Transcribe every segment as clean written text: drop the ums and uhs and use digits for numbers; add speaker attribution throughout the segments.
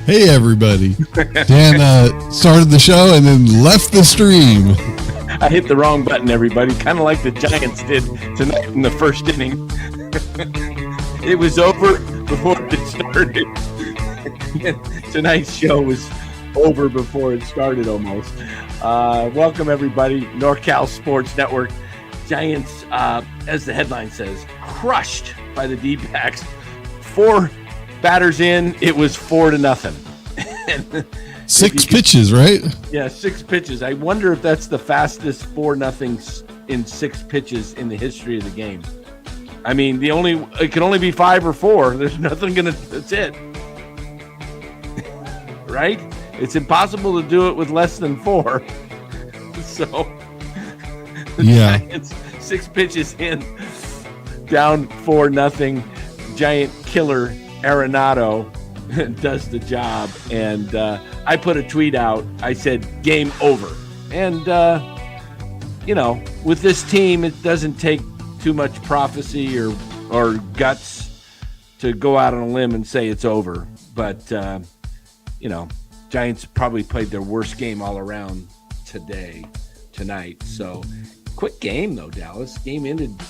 Speaker 1: Hey, everybody. Dan started the show and then left the stream.
Speaker 2: I hit the wrong button, everybody. Kind of like the Giants did tonight in the first inning. It was over before it started. Tonight's show was over before it started almost. Welcome, everybody. NorCal Sports Network. Giants, as the headline says, crushed by the D-backs. 4 batters in, it was 4-0.
Speaker 1: 6 pitches, right?
Speaker 2: Yeah, 6 pitches. I wonder if that's the fastest 4-0 in 6 pitches in the history of the game. I mean, it can only be 5 or 4. There's nothing that's it. Right? It's impossible to do it with less than 4. So,
Speaker 1: yeah.
Speaker 2: Giants, 6 pitches in, down 4-0. Giant killer Arenado does the job. And I put a tweet out. I said, game over. And, with this team, it doesn't take too much prophecy or guts to go out on a limb and say it's over. But, Giants probably played their worst game all around tonight. So, quick game, though, Dallas. Game ended,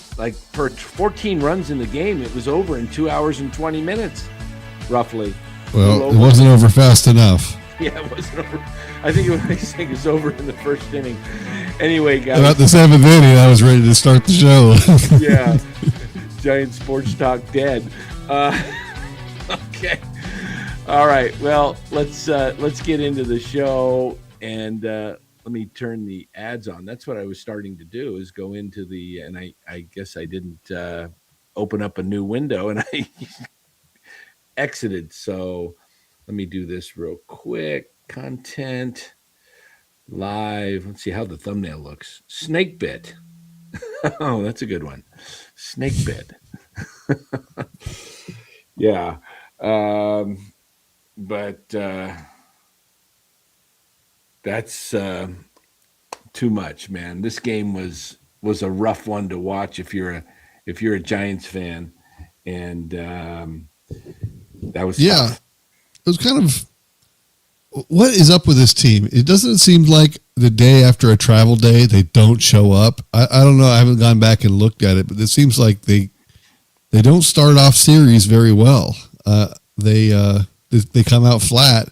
Speaker 2: for 14 runs in the game, it was over in 2 hours and 20 minutes, roughly.
Speaker 1: Well, it wasn't over fast enough.
Speaker 2: Yeah, it wasn't over. I think it was over in the first inning. Anyway, guys.
Speaker 1: About the 7th inning, I was ready to start the show.
Speaker 2: Yeah. Giant Sports Talk dead. Okay. All right. Well, let's get into the show, and let me turn the ads on. That's what I was starting to do, is go into and I guess I didn't open up a new window, and I exited. So let me do this real quick. Content, live. Let's see how the thumbnail looks. Snake bit. Oh, that's a good one. Snake bit. Yeah. But that's too much, man. This game was a rough one to watch if you're a Giants fan, and that was tough.
Speaker 1: It was kind of, what is up with this team? It doesn't seem like the day after a travel day they don't show up. I don't know. I haven't gone back and looked at it, but it seems like they don't start off series very well. They come out flat.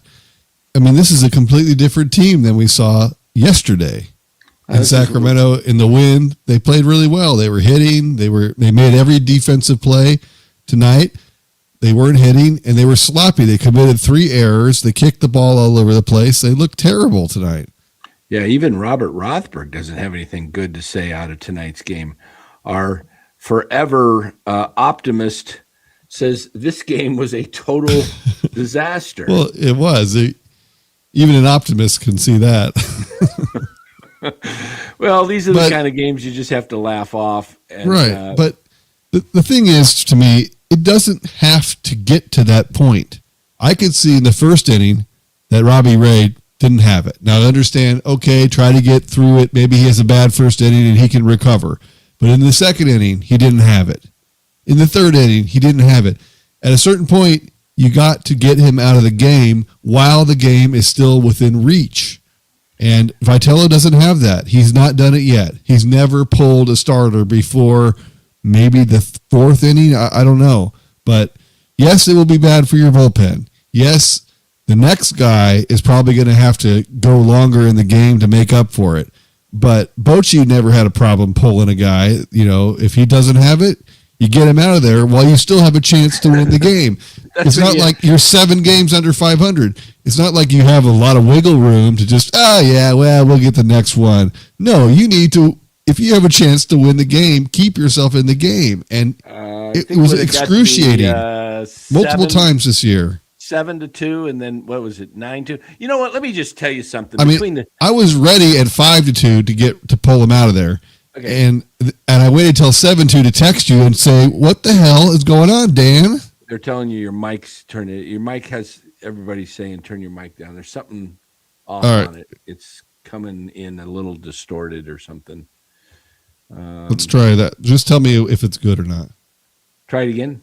Speaker 1: I mean, this is a completely different team than we saw yesterday in Sacramento. In the wind, they played really well. They were hitting. They made every defensive play. Tonight, they weren't hitting, and they were sloppy. They committed 3 errors. They kicked the ball all over the place. They looked terrible tonight.
Speaker 2: Yeah, even Robert Rothberg doesn't have anything good to say out of tonight's game. Our forever optimist says this game was a total disaster.
Speaker 1: Well, it was. Even an optimist can see that.
Speaker 2: Well, these are the kind of games you just have to laugh off. And,
Speaker 1: right. But the thing is, to me, it doesn't have to get to that point. I could see in the first inning that Robbie Ray didn't have it. Now, I understand, okay, try to get through it. Maybe he has a bad first inning and he can recover. But in the second inning, he didn't have it. In the third inning, he didn't have it. At a certain point, you got to get him out of the game while the game is still within reach. And Vitello doesn't have that. He's not done it yet. He's never pulled a starter before maybe the 4th inning. I don't know. But yes, it will be bad for your bullpen. Yes, the next guy is probably going to have to go longer in the game to make up for it. But Bochy never had a problem pulling a guy. If he doesn't have it, you get him out of there while you still have a chance to win the game. It's not like you're 7 games under 500. It's not like you have a lot of wiggle room to just, we'll get the next one. No, you need to, if you have a chance to win the game, keep yourself in the game. And it was excruciating multiple times this year.
Speaker 2: 7-2, and then what was it, 9-2? You know what? Let me just tell you something.
Speaker 1: I was ready at 5-2 to pull him out of there. Okay. And I waited till 7-2 to text you and say, what the hell is going on, Dan?
Speaker 2: They're telling you your mic's turned. Your mic has everybody saying turn your mic down. There's something off on it. It's coming in a little distorted or something.
Speaker 1: Let's try that. Just tell me if it's good or not.
Speaker 2: Try it again.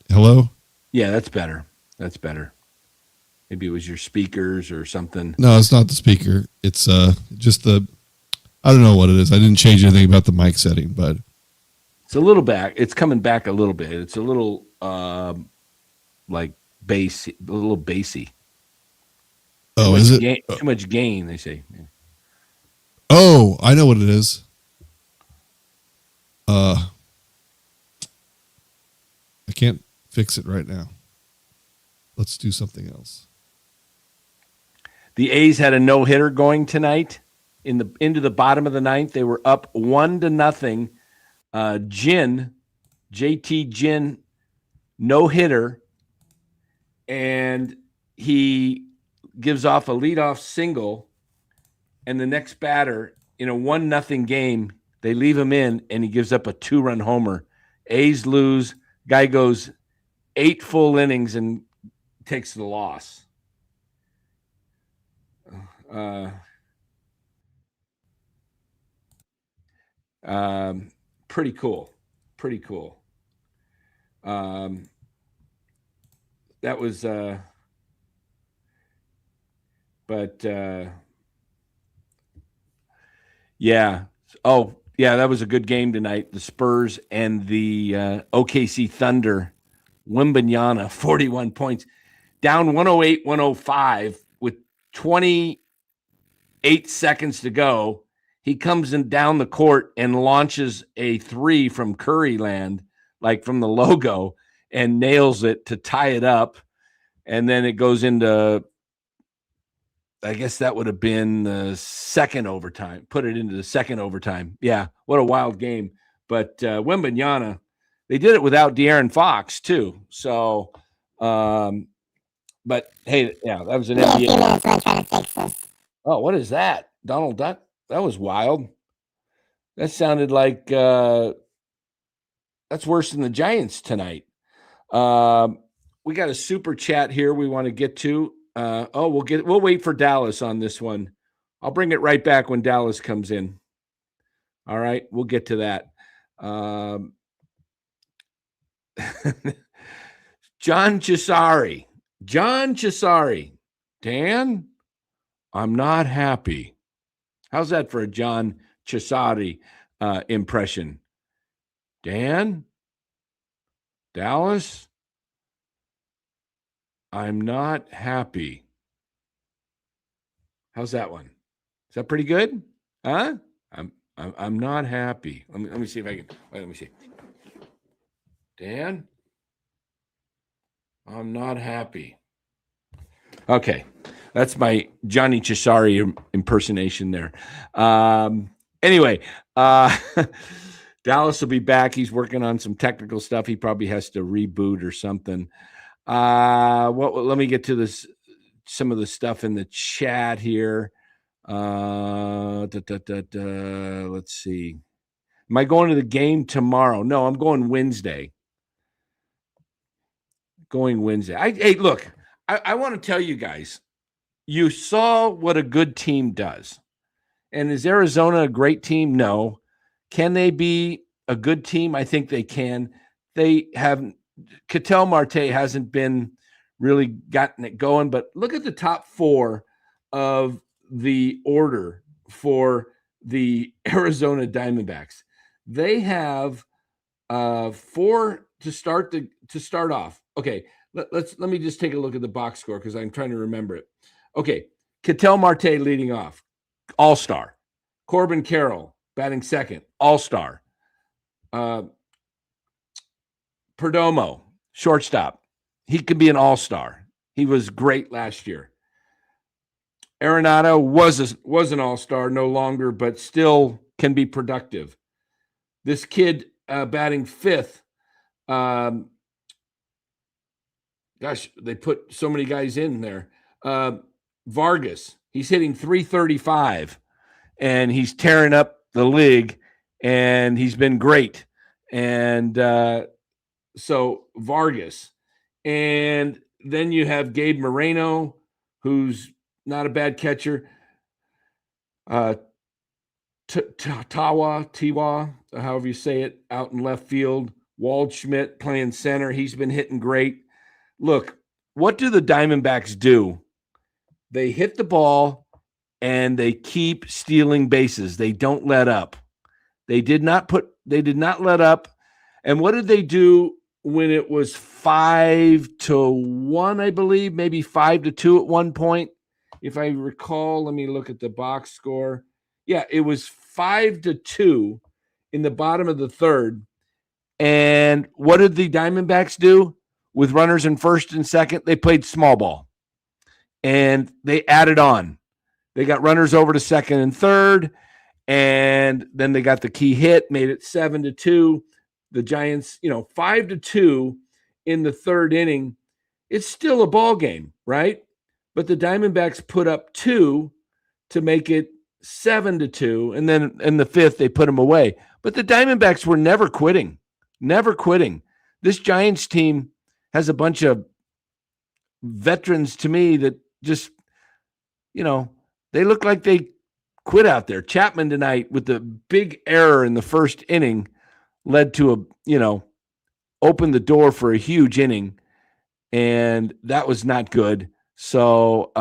Speaker 1: Hello?
Speaker 2: Yeah, that's better. That's better. Maybe it was your speakers or something.
Speaker 1: No, it's not the speaker. It's just the, I don't know what it is. I didn't change anything about the mic setting, but
Speaker 2: it's a little back. It's coming back a little bit. It's a little like bass, a little bassy.
Speaker 1: Oh, is it?
Speaker 2: Too much gain, they say. Yeah.
Speaker 1: Oh, I know what it is. I can't fix it right now. Let's do something else.
Speaker 2: The A's had a no-hitter going tonight into the bottom of the ninth. They were up 1-0. JT Ginn, no-hitter, and he gives off a leadoff single, and the next batter in a 1-0 game, they leave him in, and he gives up a 2-run homer. A's lose. Guy goes 8 full innings and takes the loss. Pretty cool. That was yeah. Oh, yeah, that was a good game tonight. The Spurs and the OKC Thunder. Wembanyama, 41 points. Down 108-105 with 28 seconds to go. He comes in down the court and launches a 3 from Curry land, like from the logo, and nails it to tie it up. And then it goes into, I guess that would have been the second overtime. Put it into the second overtime. Yeah, what a wild game. But Wembanyama, they did it without De'Aaron Fox too. So, but hey, yeah, that was an NBA. Oh, what is that? Donald Duck? That was wild. That sounded like that's worse than the Giants tonight. We got a super chat here we want to get to. We'll wait for Dallas on this one. I'll bring it right back when Dallas comes in. All right, we'll get to that. John Chisari. Dan, I'm not happy. How's that for a John Chisari impression? Dan, Dallas, I'm not happy. How's that one? Is that pretty good? Huh? I'm not happy. Let me see if I can. Wait, let me see. Dan, I'm not happy. Okay, that's my Johnny Chisari impersonation there. Anyway, Dallas will be back. He's working on some technical stuff. He probably has to reboot or something. Let me get to this. Some of the stuff in the chat here. Let's see. Am I going to the game tomorrow? No, I'm going Wednesday. Hey, look, I want to tell you guys, you saw what a good team does. And is Arizona a great team? No. Can they be a good team? I think they can. They haven't. Ketel Marte hasn't been really gotten it going, but look at the top 4 of the order for the Arizona Diamondbacks. They have 4 to start off. Okay, let me just take a look at the box score because I'm trying to remember it. Okay, Ketel Marte leading off, all-star. Corbin Carroll batting second, all-star. Perdomo, shortstop. He could be an all-star. He was great last year. Arenado was an all-star, no longer, but still can be productive. This kid batting fifth. Gosh, they put so many guys in there. Vargas, he's hitting .335, and he's tearing up the league, and he's been great. And so Vargas. And then you have Gabe Moreno, who's not a bad catcher. Tiwa, however you say it, out in left field. Waldschmidt playing center. He's been hitting great. Look, what do the Diamondbacks do They hit the ball and they keep stealing bases. They don't let up. They did not let up. And what did they do when it was 5-1, I believe, maybe 5-2 at one point? If I recall, let me look at the box score. Yeah, it was 5-2 in the bottom of the third. And what did the Diamondbacks do with runners in first and second? They played small ball. And they added on. They got runners over to second and third. And then they got the key hit, made it 7-2. The Giants, 5-2 in the third inning. It's still a ball game, right? But the Diamondbacks put up 2 to make it 7-2. And then in the fifth, they put them away. But the Diamondbacks were never quitting. Never quitting. This Giants team has a bunch of veterans to me that just, they look like they quit out there. Chapman tonight with the big error in the first inning led to opened the door for a huge inning, and that was not good. So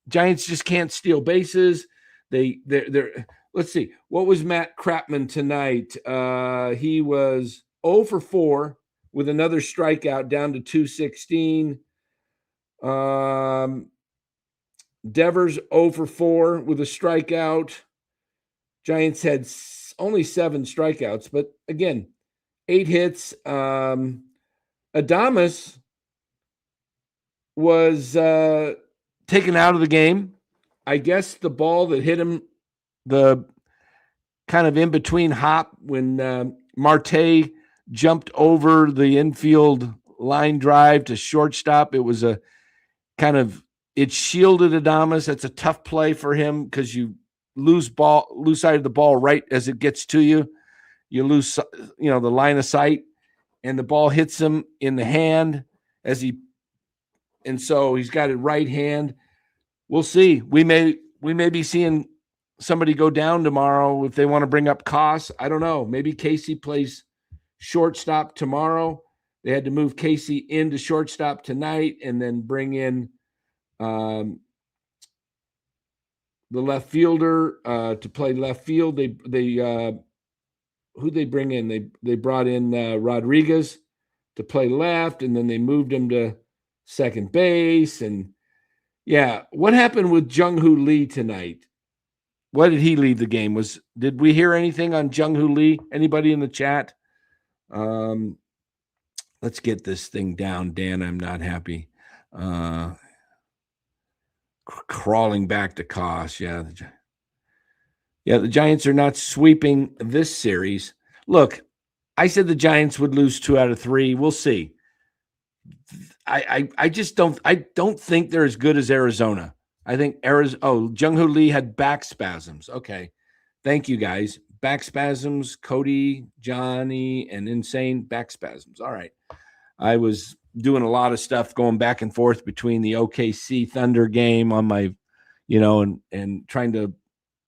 Speaker 2: Giants just can't steal bases. They're let's see. What was Matt Crapman tonight? He was 0 for 4 with another strikeout down to 216. Devers 0 for 4 with a strikeout. Giants had only 7 strikeouts, but again, 8 hits. Adames was taken out of the game. I guess the ball that hit him, the kind of in between hop when Marte jumped over the infield line drive to shortstop. It was a kind of, it shielded Adames. That's a tough play for him because you lose sight of the ball right as it gets to you. You lose, the line of sight, and the ball hits him in the hand and so he's got it right hand. We'll see. We may be seeing somebody go down tomorrow if they want to bring up costs. I don't know. Maybe Casey plays shortstop tomorrow. They had to move Casey into shortstop tonight and then bring in the left fielder to play left field. They who'd they bring in? They brought in Rodriguez to play left, and then they moved him to second base. And yeah, what happened with Jung-Hoo Lee tonight? What did he leave the game? Did we hear anything on Jung-Hoo Lee? Anybody in the chat? Let's get this thing down, Dan. I'm not happy. Crawling back to cost. Yeah. The Giants are not sweeping this series. Look, I said the Giants would lose 2 out of 3. We'll see. I just don't think they're as good as Arizona. I think Jung-Hoo Lee had back spasms. Okay. Thank you, guys. Back spasms, Cody, Johnny, and Insane back spasms. All right. I was doing a lot of stuff going back and forth between the OKC Thunder game on my, and trying to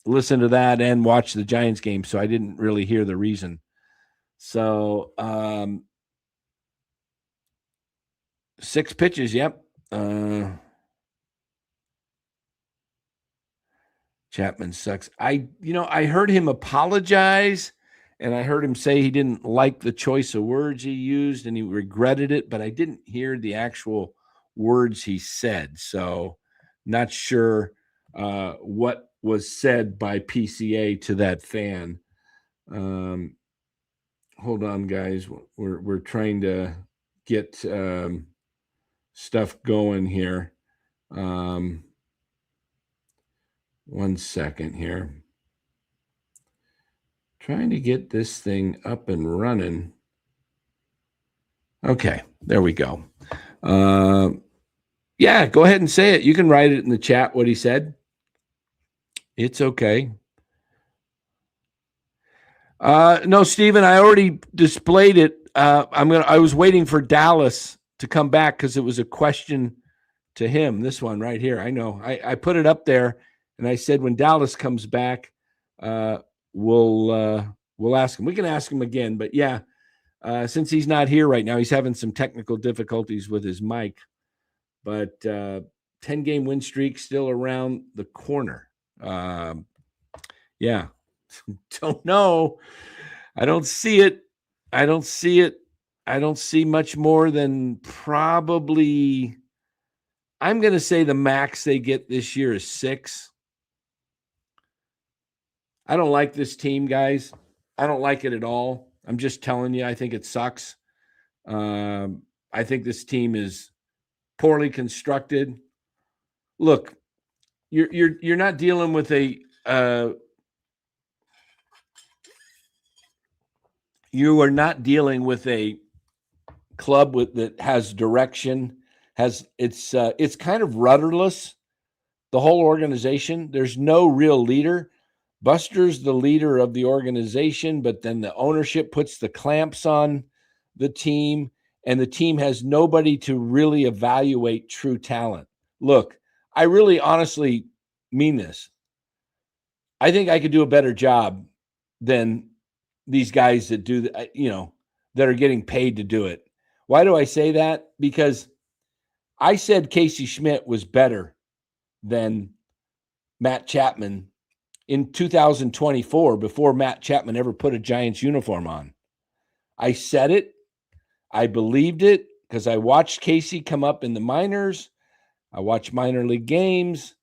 Speaker 2: listen to that and watch the Giants game. So I didn't really hear the reason. So 6 pitches. Yep. Chapman sucks. I heard him apologize, and I heard him say he didn't like the choice of words he used and he regretted it, but I didn't hear the actual words he said. So not sure what was said by PCA to that fan. Hold on, guys. We're trying to get stuff going here. 1 second here. Trying to get this thing up and running. Okay, there we go. Yeah, go ahead and say it. You can write it in the chat what he said. It's okay. No, Steven, I already displayed it. I was waiting for Dallas to come back because it was a question to him. This one right here. I know. I put it up there, and I said when Dallas comes back, we'll ask him. We can ask him again, but yeah, since he's not here right now, he's having some technical difficulties with his mic. But 10-game win streak still around the corner. Yeah, don't know. I don't see it. I don't see much more than probably, I'm going to say the max they get this year is 6. I don't like this team, guys. I don't like it at all. I'm just telling you, I think it sucks. I think this team is poorly constructed. Look, you're not dealing with you are not dealing with a club that has direction. It's kind of rudderless. The whole organization. There's no real leader. Buster's the leader of the organization, but then the ownership puts the clamps on the team, and the team has nobody to really evaluate true talent. Look, I really honestly mean this. I think I could do a better job than these guys that do, that are getting paid to do it. Why do I say that? Because I said Casey Schmidt was better than Matt Chapman in 2024 before Matt Chapman ever put a Giants uniform on. I said it. I believed it because I watched Casey come up in the minors. I watched minor league games,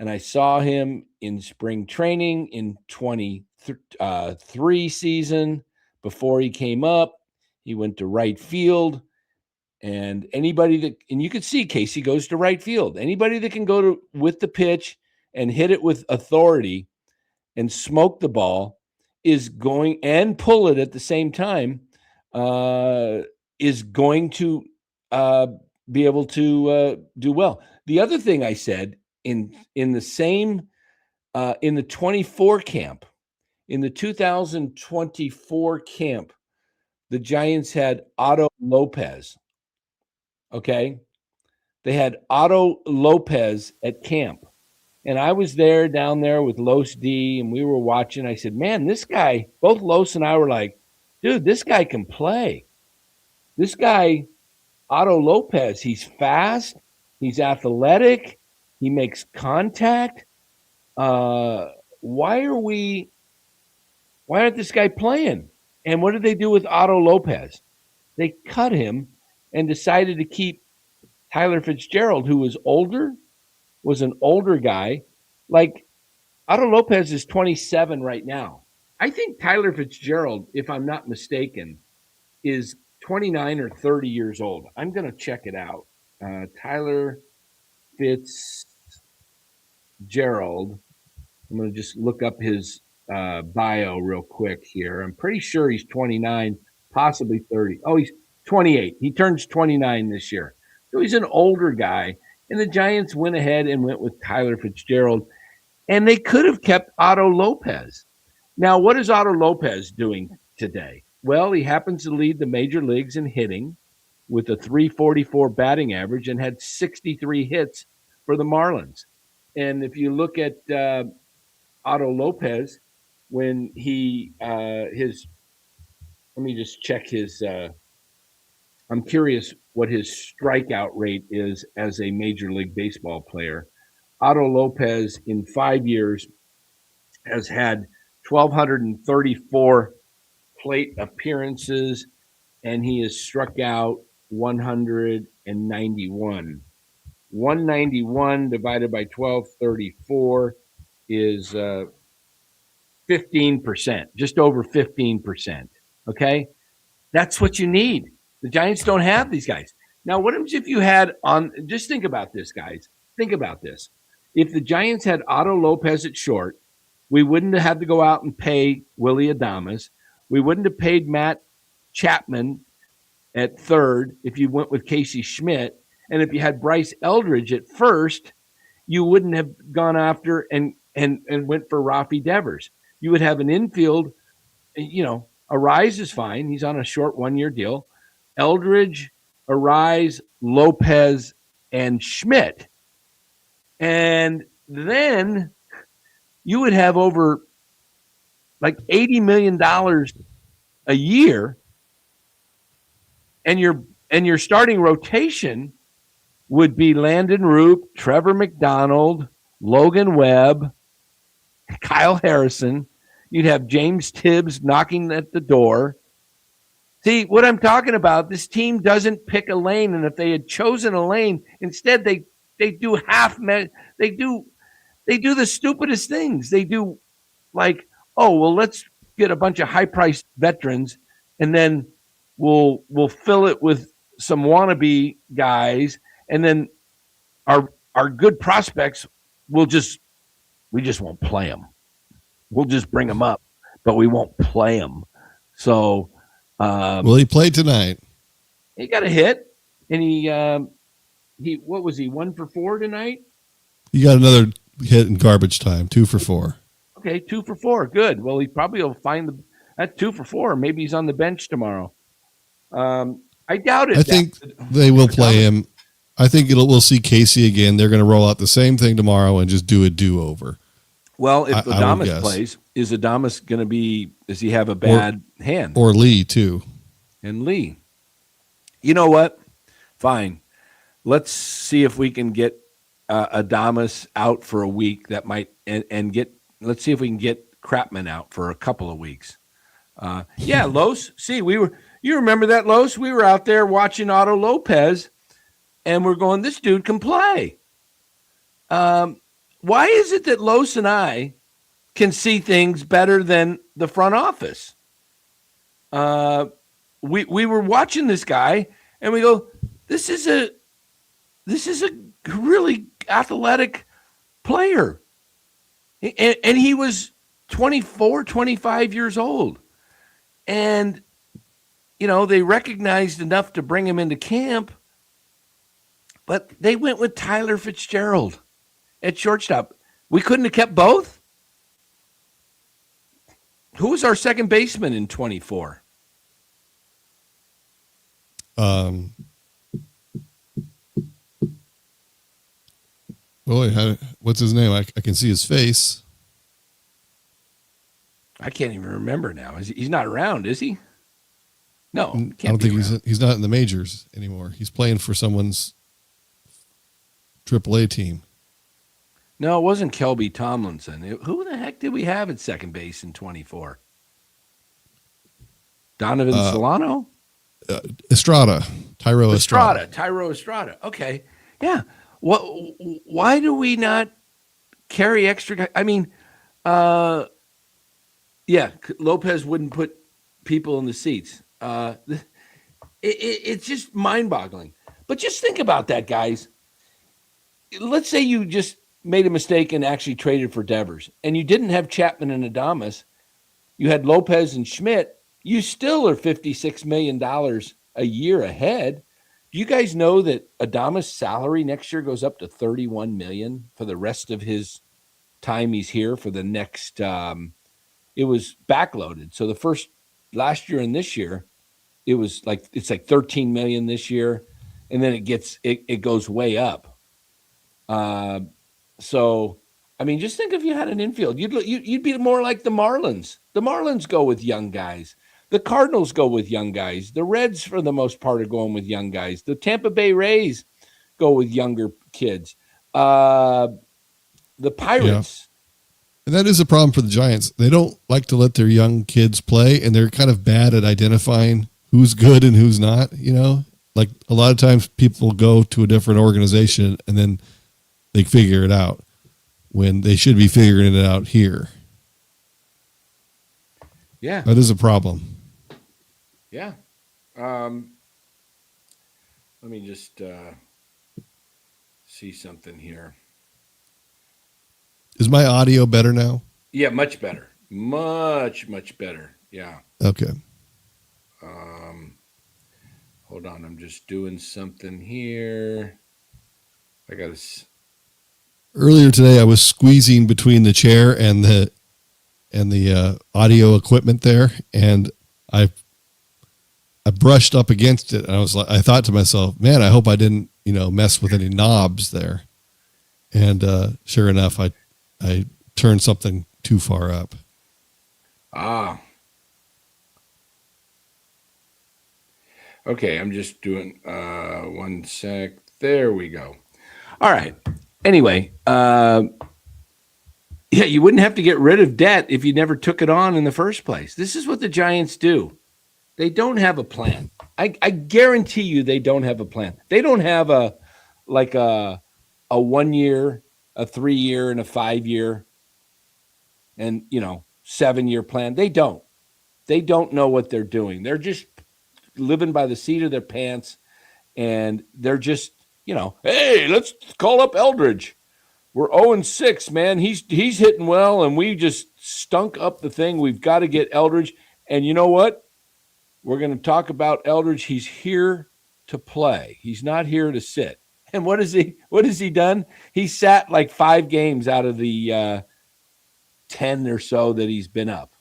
Speaker 2: and I saw him in spring training in 23 season. Before he came up, he went to right field. And you could see Casey goes to right field. Anybody that can go with the pitch and hit it with authority and smoke the ball is going, and pull it at the same time, is going to be able to do well. The other thing I said in the same in the 24 camp, in the 2024 camp, the Giants had Otto Lopez. Okay, they had Otto Lopez at camp. And I was down there with Los D, and we were watching. I said, man, this guy, both Los and I were like, dude, this guy can play. This guy, Otto Lopez, he's fast. He's athletic. He makes contact. Why aren't this guy playing? And what did they do with Otto Lopez? They cut him and decided to keep Tyler Fitzgerald, who was an older guy. Like, Otto Lopez is 27 right now. I think Tyler Fitzgerald, if I'm not mistaken, is 29 or 30 years old. I'm going to check it out. Tyler Fitzgerald. I'm going to just look up his bio real quick here. I'm pretty sure he's 29, possibly 30. Oh, he's 28. He turns 29 this year. So he's an older guy. And the Giants went ahead and went with Tyler Fitzgerald. And they could have kept Otto Lopez. Now, what is Otto Lopez doing today? Well, he happens to lead the major leagues in hitting with a .344 batting average and had 63 hits for the Marlins. And if you look at Otto Lopez, when let me just check his, I'm curious what his strikeout rate is as a Major League Baseball player. Otto Lopez in 5 years has had 1,234 plate appearances, and he has struck out 191. 191 divided by 1,234 is 15%, just over 15%. Okay? That's what you need. The Giants don't have these guys. Now, what if you had just think about this, guys. Think about this. If the Giants had Otto Lopez at short, we wouldn't have had to go out and pay Willy Adames. We wouldn't have paid Matt Chapman at third if you went with Casey Schmidt. And if you had Bryce Eldridge at first, you wouldn't have gone after and went for Rafi Devers. You would have an infield, Arise is fine. He's on a short 1-year deal. Eldridge, Arise, Lopez, and Schmidt. And then you would have over like $80 million a year, and your starting rotation would be Landon Roop, Trevor McDonald, Logan Webb, Kyle Harrison. You'd have James Tibbs knocking at the door. See what I'm talking about? This team doesn't pick a lane, and if they had chosen a lane, instead they do they do the stupidest things. They do like, oh well, let's get a bunch of high-priced veterans, and then we'll fill it with some wannabe guys, and then our good prospects we just won't play them. We'll just bring them up, but we won't play them. So.
Speaker 1: Well, he played tonight.
Speaker 2: He got a hit, and he what was he 1 for 4 tonight?
Speaker 1: He got another hit in garbage time, 2 for 4.
Speaker 2: Okay, 2 for 4, good. Well, he probably will find that's 2 for 4. Maybe he's on the bench tomorrow. I doubt it.
Speaker 1: I think they will play him. I think we'll see Casey again. They're going to roll out the same thing tomorrow and just do a do-over.
Speaker 2: Well, if Adames plays, is Adames going to be? Does he have a bad hand?
Speaker 1: Or Lee too?
Speaker 2: And Lee, you know what? Fine. Let's see if we can get Adames out for a week. That might and get. Let's see if we can get Crapman out for a couple of weeks. Yeah, Los. See, you remember that, Los? We were out there watching Otto Lopez, and we're going, this dude can play. Why is it that Los and I can see things better than the front office? We were watching this guy, and we go, this is a really athletic player. And he was 24, 25 years old. And, they recognized enough to bring him into camp, but they went with Tyler Fitzgerald at shortstop. We couldn't have kept both? Who was our second baseman in 24?
Speaker 1: What's his name? I can see his face.
Speaker 2: I can't even remember now. He's not around, is he? No,
Speaker 1: I don't think he's not in the majors anymore. He's playing for someone's AAA team.
Speaker 2: No, it wasn't Kelby Tomlinson. Who the heck did we have at second base in 24? Donovan Solano?
Speaker 1: Estrada. Tyro Estrada.
Speaker 2: Tyro Estrada. Okay. Yeah. Why do we not carry extra? I mean, yeah, Lopez wouldn't put people in the seats. It's just mind-boggling. But just think about that, guys. Let's say you just made a mistake and actually traded for Devers, and you didn't have Chapman and Adames. You had Lopez and Schmidt. You still are $56 million a year ahead. Do you guys know that Adames' salary next year goes up to $31 million for the rest of his time he's here for the next it was backloaded. So last year and this year, it's like $13 million this year, and then it goes way up. So I mean, just think if you had an infield, you'd be more like the Marlins. The Marlins go with young guys. The Cardinals go with young guys. The Reds, for the most part, are going with young guys. The Tampa Bay Rays go with younger kids. The Pirates.
Speaker 1: Yeah. And that is a problem for the Giants. They don't like to let their young kids play, and they're kind of bad at identifying who's good and who's not. Like a lot of times people go to a different organization and then they figure it out when they should be figuring it out here.
Speaker 2: Yeah.
Speaker 1: That is a problem.
Speaker 2: Yeah. Let me just see something here.
Speaker 1: Is my audio better now?
Speaker 2: Yeah, much better. Much, much better. Yeah.
Speaker 1: Okay.
Speaker 2: Hold on. I'm just doing something here. I got to...
Speaker 1: Earlier today, I was squeezing between the chair and the audio equipment there, and I brushed up against it, and I thought to myself, man, I hope I didn't, mess with any knobs there. And sure enough, I turned something too far up.
Speaker 2: Okay, I'm just doing 1 sec. There we go. All right. Anyway, yeah, you wouldn't have to get rid of debt if you never took it on in the first place. This is what the Giants do. They don't have a plan. I guarantee you they don't have a plan. They don't have a 1 year, a 3 year, and a 5 year, and 7 year plan. They don't. They don't know what they're doing. They're just living by the seat of their pants, and they're just, hey, let's call up Eldridge. We're 0-6, man. He's hitting well, and we just stunk up the thing. We've got to get Eldridge. And you know what? We're going to talk about Eldridge. He's here to play. He's not here to sit. And what has he done? He sat like 5 games out of the 10 or so that he's been up.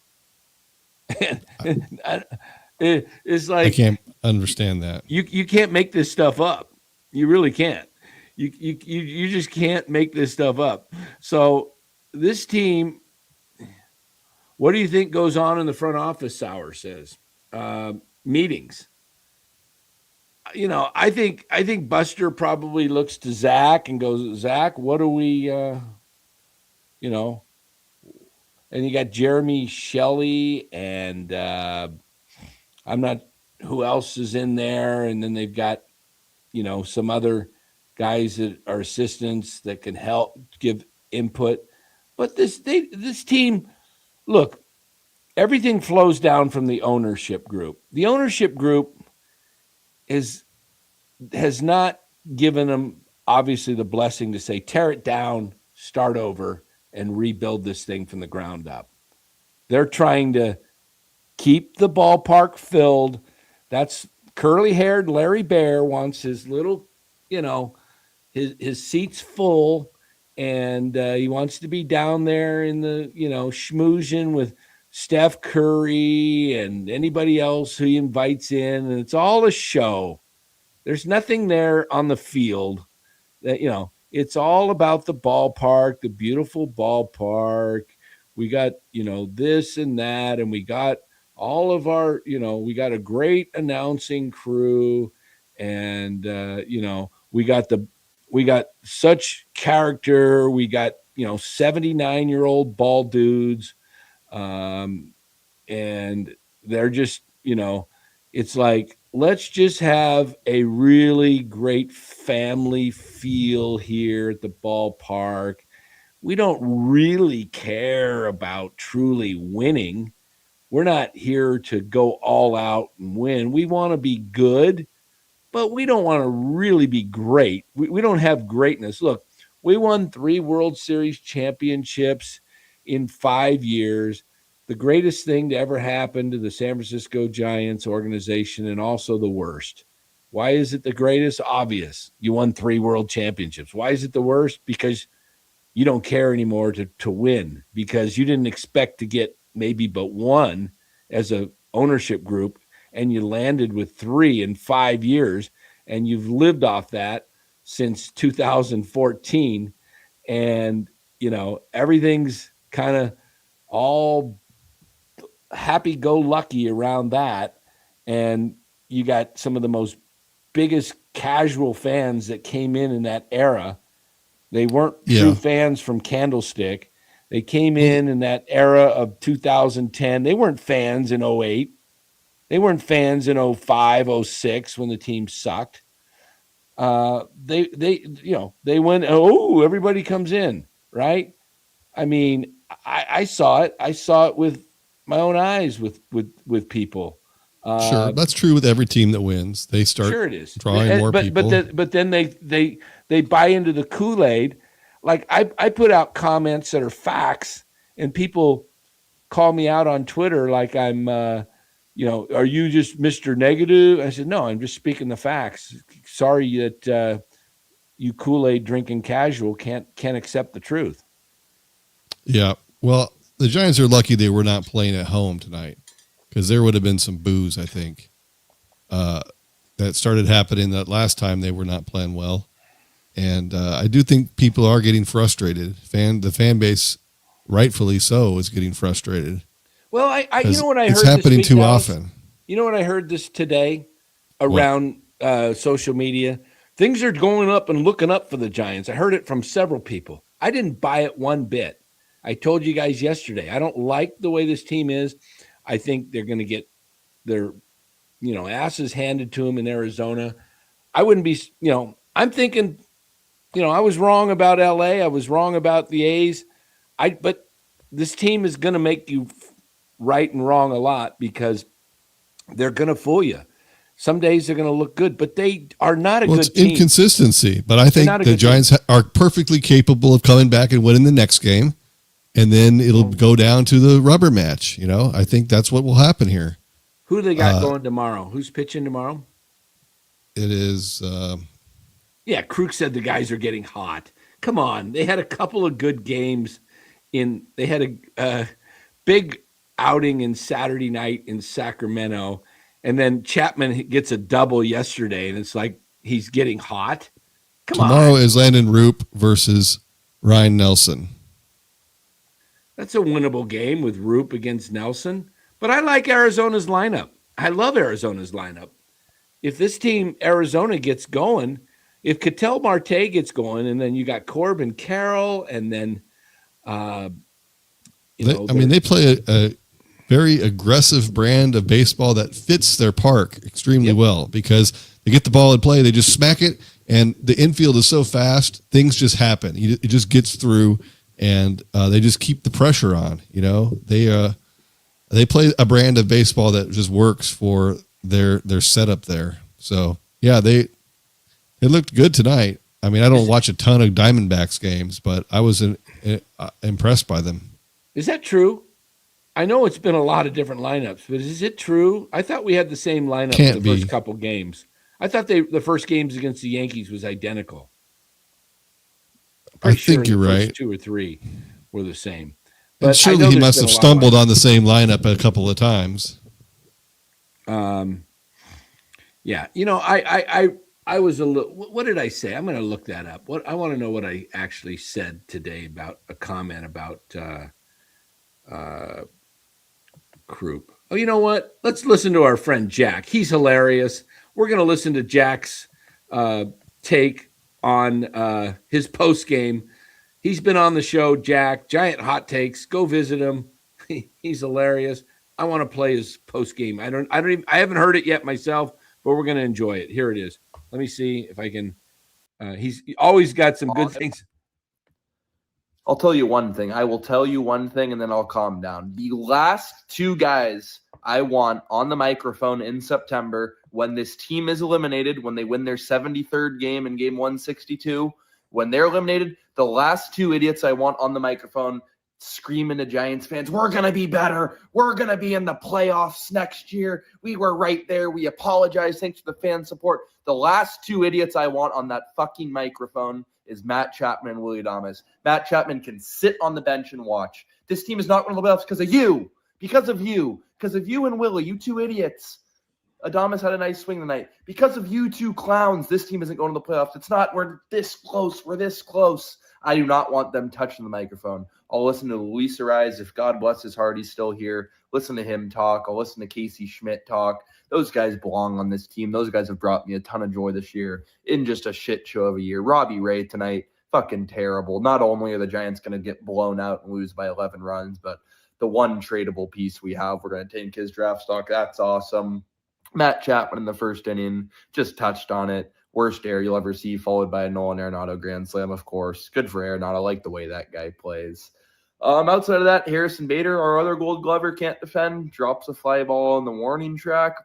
Speaker 2: It's like,
Speaker 1: I can't understand that.
Speaker 2: You can't make this stuff up. You really can't. You just can't make this stuff up. So this team, what do you think goes on in the front office? Sauer says meetings. I think Buster probably looks to Zach and goes, Zach, what do we, and you got Jeremy Shelley and I'm not who else is in there, and then they've got some other guys that are assistants that can help give input. But this team, look, everything flows down from the ownership group. The ownership group has not given them, obviously, the blessing to say, tear it down, start over, and rebuild this thing from the ground up. They're trying to keep the ballpark filled. That's curly-haired Larry Bear wants his little, his seats full, and he wants to be down there in the, schmoozing with Steph Curry and anybody else who he invites in, and it's all a show. There's nothing there on the field that, it's all about the ballpark, the beautiful ballpark. We got, this and that, and we got all of our, we got a great announcing crew, and, we got such character. We got, 79-year-old bald dudes. And they're just, it's like, let's just have a really great family feel here at the ballpark. We don't really care about truly winning. We're not here to go all out and win. We want to be good, but we don't want to really be great. We don't have greatness. Look, we won 3 World Series championships in 5 years. The greatest thing to ever happen to the San Francisco Giants organization, and also the worst. Why is it the greatest? Obvious. You won 3 world championships. Why is it the worst? Because you don't care anymore to win, because you didn't expect to get maybe but 1 as a ownership group, and you landed with 3 in 5 years, and you've lived off that since 2014. And, everything's kind of all happy-go-lucky around that. And you got some of the most biggest casual fans that came in that era. They weren't true fans from Candlestick. They came in that era of 2010. They weren't fans in 08. They weren't fans in 05, 06 when the team sucked. They went, everybody comes in, right? I mean, I saw it. I saw it with my own eyes with people.
Speaker 1: Sure, that's true with every team that wins. They start drawing more people.
Speaker 2: But then they buy into the Kool-Aid. Like I put out comments that are facts, and people call me out on Twitter like I'm, are you just Mr. Negative? I said, no, I'm just speaking the facts. Sorry that you Kool-Aid drinking casual can't accept the truth.
Speaker 1: Yeah, well, the Giants are lucky they were not playing at home tonight, because there would have been some boos, I think. That started happening that last time they were not playing well. And I do think people are getting frustrated. The fan base, rightfully so, is getting frustrated.
Speaker 2: Well, I you know what I heard?
Speaker 1: It's happening too often.
Speaker 2: You know what I heard this today around social media? Things are going up and looking up for the Giants. I heard it from several people. I didn't buy it one bit. I told you guys yesterday, I don't like the way this team is. I think they're going to get their, asses handed to them in Arizona. I wouldn't be, I'm thinking, I was wrong about LA. I was wrong about the A's. But this team is going to make you right and wrong a lot because they're going to fool you. Some days they're going to look good, but they are not a good team.
Speaker 1: It's inconsistency, but I think the Giants are perfectly capable of coming back and winning the next game, and then it'll go down to the rubber match. I think that's what will happen here.
Speaker 2: Who do they got going tomorrow? Who's pitching tomorrow?
Speaker 1: It is.
Speaker 2: Yeah, Kruk said the guys are getting hot. Come on. They had a couple of good games. They had a big outing in Saturday night in Sacramento. And then Chapman gets a double yesterday, and it's like he's getting hot.
Speaker 1: Tomorrow is Landon Roop versus Ryan Nelson.
Speaker 2: That's a winnable game with Roop against Nelson. But I like Arizona's lineup. I love Arizona's lineup. If this team, Arizona, gets going, if Ketel Marte gets going, and then you got Corbin Carroll, and then,
Speaker 1: they play a very aggressive brand of baseball that fits their park extremely well because they get the ball in play, they just smack it, and the infield is so fast, things just happen. It just gets through, and they just keep the pressure on. They play a brand of baseball that just works for their setup there. So yeah, they looked good tonight. I mean, I don't watch a ton of Diamondbacks games, but I was impressed by them.
Speaker 2: Is that true? I know it's been a lot of different lineups, but is it true? I thought we had the same lineup in the first couple games. I thought the first games against the Yankees was identical.
Speaker 1: I think you're right.
Speaker 2: 2 or 3 were the same.
Speaker 1: But surely he must have stumbled on the same lineup a couple of times.
Speaker 2: Yeah. I was a little. What did I say? I'm going to look that up. I want to know what I actually said today about a comment about Croup. Oh, you know what? Let's listen to our friend Jack. He's hilarious. We're going to listen to Jack's take on his post game. He's been on the show, Jack. Giant Hot Takes. Go visit him. He's hilarious. I want to play his post game. I haven't heard it yet myself, but we're going to enjoy it. Here it is. Let me see if I can. He's always got some good things.
Speaker 3: I'll tell you one thing. I will tell you one thing, and then I'll calm down. The last 2 guys I want on the microphone in September when this team is eliminated, when they win their 73rd game in game 162, when they're eliminated, the last 2 idiots I want on the microphone screaming to Giants fans, we're going to be better. We're going to be in the playoffs next year. We were right there. We apologize. Thanks for the fan support. The last 2 idiots I want on that fucking microphone is Matt Chapman and Willy Adames. Matt Chapman can sit on the bench and watch. This team is not going to the playoffs because of you. Because of you. Because of you and Willy, you 2 idiots. Adames had a nice swing tonight. Because of you 2 clowns, this team isn't going to the playoffs. It's not, we're this close. We're this close. I do not want them touching the microphone. I'll listen to Luis Ariz. If God bless his heart, he's still here. Listen to him talk. I'll listen to Casey Schmidt talk. Those guys belong on this team. Those guys have brought me a ton of joy this year in just a shit show of a year. Robbie Ray tonight, fucking terrible. Not only are the Giants going to get blown out and lose by 11 runs, but the one tradable piece we have, we're going to take his draft stock. That's awesome. Matt Chapman in the first inning just touched on it. Worst air you'll ever see, followed by a Nolan Arenado grand slam, of course. Good for Arenado. I like the way that guy plays. Outside of that, Harrison Bader, our other Gold Glover, can't defend. Drops a fly ball on the warning track.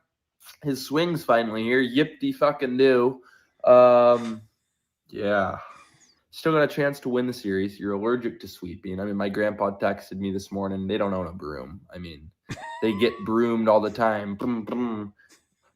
Speaker 3: His swing's finally here. Yip-de-fucking-do. Yeah. Still got a chance to win the series. You're allergic to sweeping. I mean, my grandpa texted me this morning. They don't own a broom. I mean, they get broomed all the time. Boom, boom.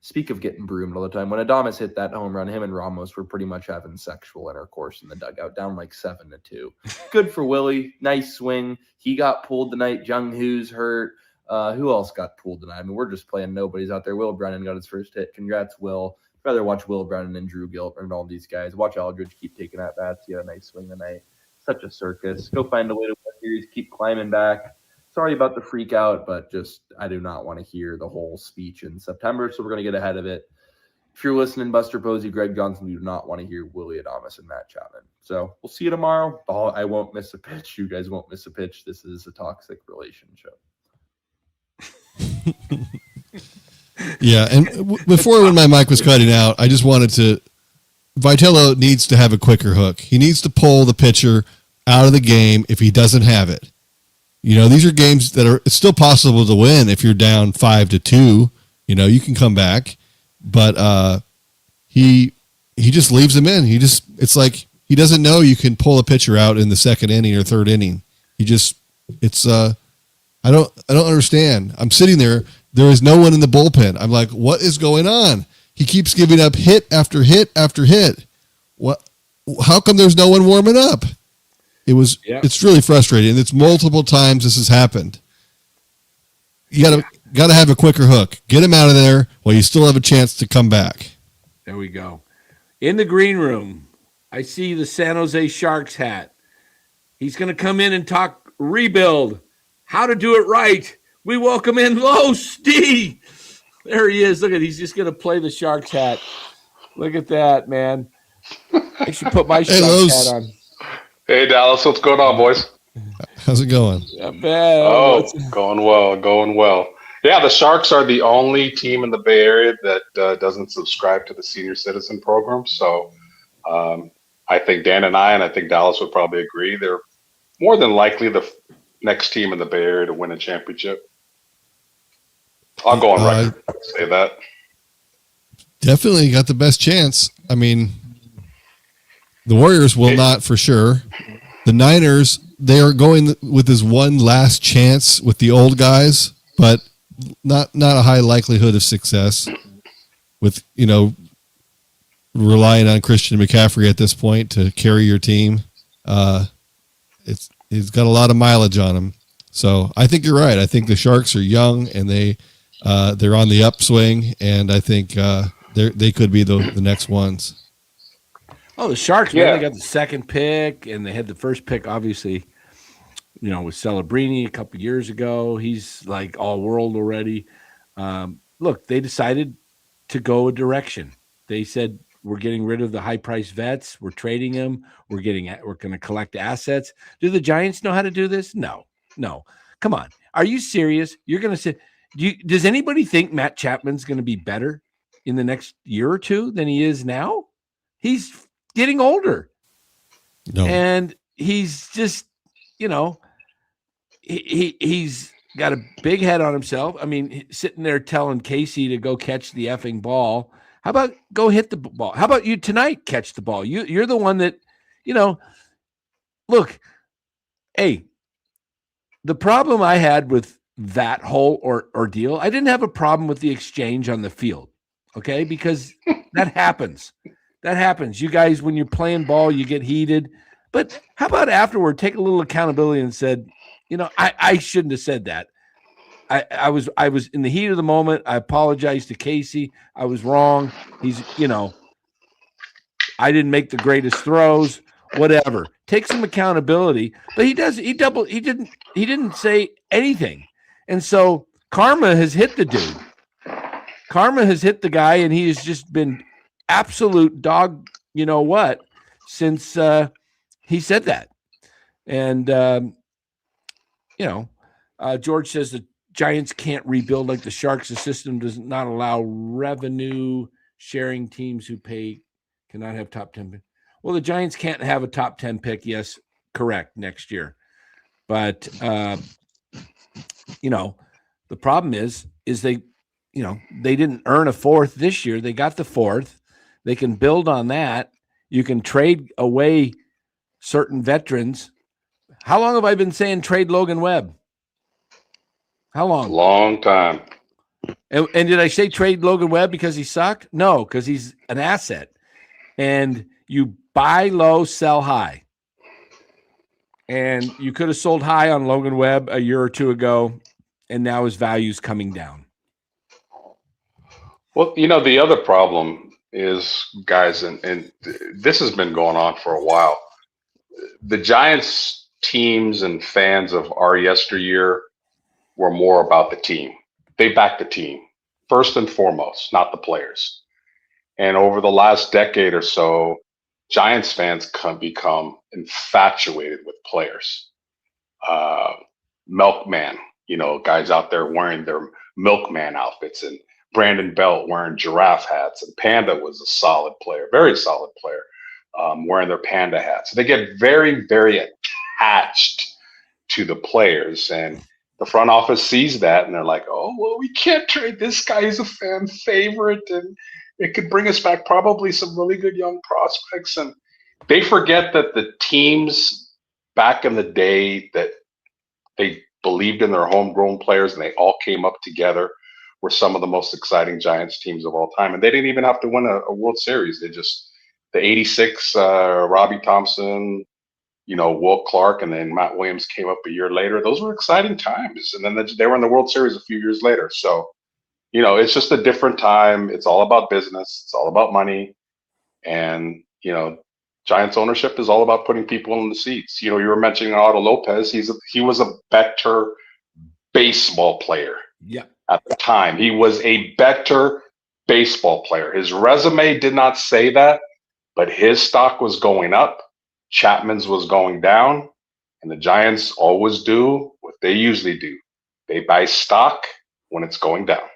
Speaker 3: Speak of getting broomed all the time. When Adames hit that home run, him and Ramos were pretty much having sexual intercourse in the dugout, down like 7-2. Good for Willie. Nice swing. He got pulled tonight. Jung Hoo's hurt. Who else got pulled tonight? I mean, we're just playing nobodies out there. Will Brennan got his first hit. Congrats, Will. I'd rather watch Will Brennan and Drew Gilbert and all these guys. Watch Aldridge keep taking at bats. He had a nice swing tonight. Such a circus. Go find a way to win the series. Keep climbing back. Sorry about the freak out, but just I do not want to hear the whole speech in September, so we're going to get ahead of it. if you're listening, Buster Posey, Greg Johnson, you do not want to hear Willy Adames and Matt Chapman. So we'll see you tomorrow. Oh, I won't miss a pitch. You guys won't miss a pitch. This is a toxic relationship.
Speaker 1: Yeah, and before when my mic was cutting out, I just wanted to – Vitello needs to have a quicker hook. He needs to pull the pitcher out of the game if he doesn't have it. These are games that are – it's still possible to win if you're down 5-2. You can come back. But he just leaves him in. It's like he doesn't know you can pull a pitcher out in the second inning or third inning. I don't understand. I'm sitting there. There is no one in the bullpen. I'm like, what is going on? He keeps giving up hit after hit after hit. What? How come there's no one warming up? It's really frustrating. It's multiple times this has happened. You gotta have a quicker hook. Get him out of there while you still have a chance to come back.
Speaker 2: There we go. In the green room, I see the San Jose Sharks hat. He's going to come in and talk rebuild, how to do it right. We welcome in Los D. There he is. Look at, he's just going to play the Sharks hat. Look at that, man. I should put my Sharks hat on.
Speaker 4: Hey, Dallas, what's going on, boys?
Speaker 1: How's it going?
Speaker 2: Not bad.
Speaker 4: Going well. Yeah, the Sharks are the only team in the Bay Area that doesn't subscribe to the senior citizen program. So I think Dan and I think Dallas would probably agree, they're more than likely the next team in the Bay Area to win a championship. I'll go on record and say that.
Speaker 1: Definitely got the best chance. I mean, the Warriors will not for sure. The Niners, they are going with this one last chance with the old guys, but not a high likelihood of success with, relying on Christian McCaffrey at this point to carry your team. He's got a lot of mileage on him. So I think you're right. I think the Sharks are young and they're on the upswing, and I think they could be the next ones.
Speaker 2: Oh, the Sharks, man, they got the second pick, and they had the first pick, obviously, with Celebrini a couple years ago. He's like all world already. Look, they decided to go a direction. They said, we're getting rid of the high-priced vets. We're trading them. We're going to collect assets. Do the Giants know how to do this? No. Come on. Are you serious? You're going to say, does anybody think Matt Chapman's going to be better in the next year or two than he is now? He's getting older.
Speaker 1: No.
Speaker 2: And he's just, he's got a big head on himself. I mean, sitting there telling Casey to go catch the effing ball. How about go hit the ball? How about you tonight catch the ball? You're the one that, look, hey, the problem I had with that whole ordeal, I didn't have a problem with the exchange on the field, okay? Because that happens. That happens. You guys, when you're playing ball, you get heated. But how about afterward, take a little accountability and said, I shouldn't have said that. I was in the heat of the moment. I apologize to Casey. I was wrong. He's, I didn't make the greatest throws, whatever. Take some accountability. But he didn't say anything. And so karma has hit the dude. Karma has hit the guy, and he has just been absolute dog, since he said that. And George says the Giants can't rebuild like the Sharks. The system does not allow revenue sharing. Teams who pay cannot have top 10. Well, the Giants can't have a top 10 pick. Yes, correct, next year. But, the problem is they, they didn't earn a fourth this year. They got the fourth. They can build on that. You can trade away certain veterans. How long have I been saying trade Logan Webb? How long?
Speaker 4: Long time.
Speaker 2: And did I say trade Logan Webb because he sucked? No, because he's an asset. And you buy low, sell high. And you could have sold high on Logan Webb a year or two ago, and now his value's coming down.
Speaker 4: Well, the other problem is, guys, and this has been going on for a while. The Giants teams and fans of our yesteryear were more about the team. They backed the team first and foremost, not the players. And over the last decade or so, Giants fans become infatuated with players. Milkman, guys out there wearing their Milkman outfits, and Brandon Belt wearing giraffe hats, and Panda was a solid player, very solid player, wearing their Panda hats. They get very, very attached to the players, and the front office sees that, and they're like, oh, well, we can't trade this guy. He's a fan favorite, and it could bring us back probably some really good young prospects. And they forget that the teams back in the day that they believed in their homegrown players and they all came up together were some of the most exciting Giants teams of all time. And they didn't even have to win a World Series. The 86, Robbie Thompson, Will Clark, and then Matt Williams came up a year later. Those were exciting times. And then they were in the World Series a few years later. So, it's just a different time. It's all about business. It's all about money. And, Giants ownership is all about putting people in the seats. You were mentioning Otto Lopez. He was a better baseball player.
Speaker 2: Yeah.
Speaker 4: At the time, he was a better baseball player. His resume did not say that, but his stock was going up. Chapman's was going down, and the Giants always do what they usually do. They buy stock when it's going down.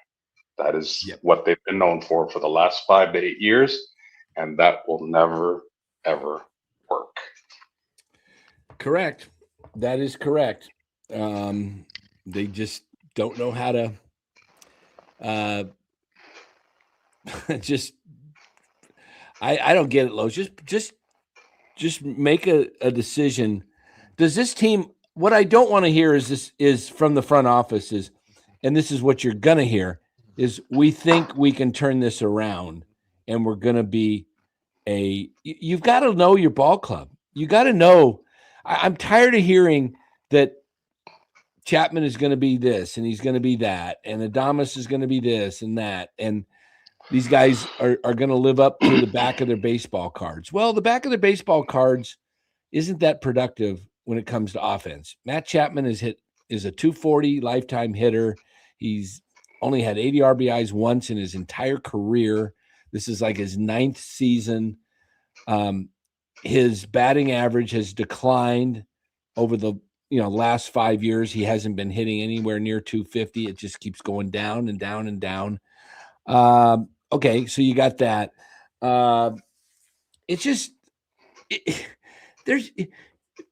Speaker 4: That is what they've been known for the last 5 to 8 years, and that will never, ever work.
Speaker 2: Correct. That is correct. They just don't know how to I don't get it, Lo. Just make a decision. Does this team, what I don't want to hear is from the front office and this is what you're going to hear, is we think we can turn this around and we're going to be you've got to know your ball club. You got to know. I'm tired of hearing that Chapman is going to be this and he's going to be that, and Adames is going to be this and that, and these guys are going to live up to the back of their baseball cards. Well, the back of their baseball cards isn't that productive when it comes to offense. Matt Chapman is a 240 lifetime hitter. He's only had 80 RBIs once in his entire career. This is like his 9th season. His batting average has declined over the last 5 years. He hasn't been hitting anywhere near 250. It just keeps going down and down and down. Okay, so you got that.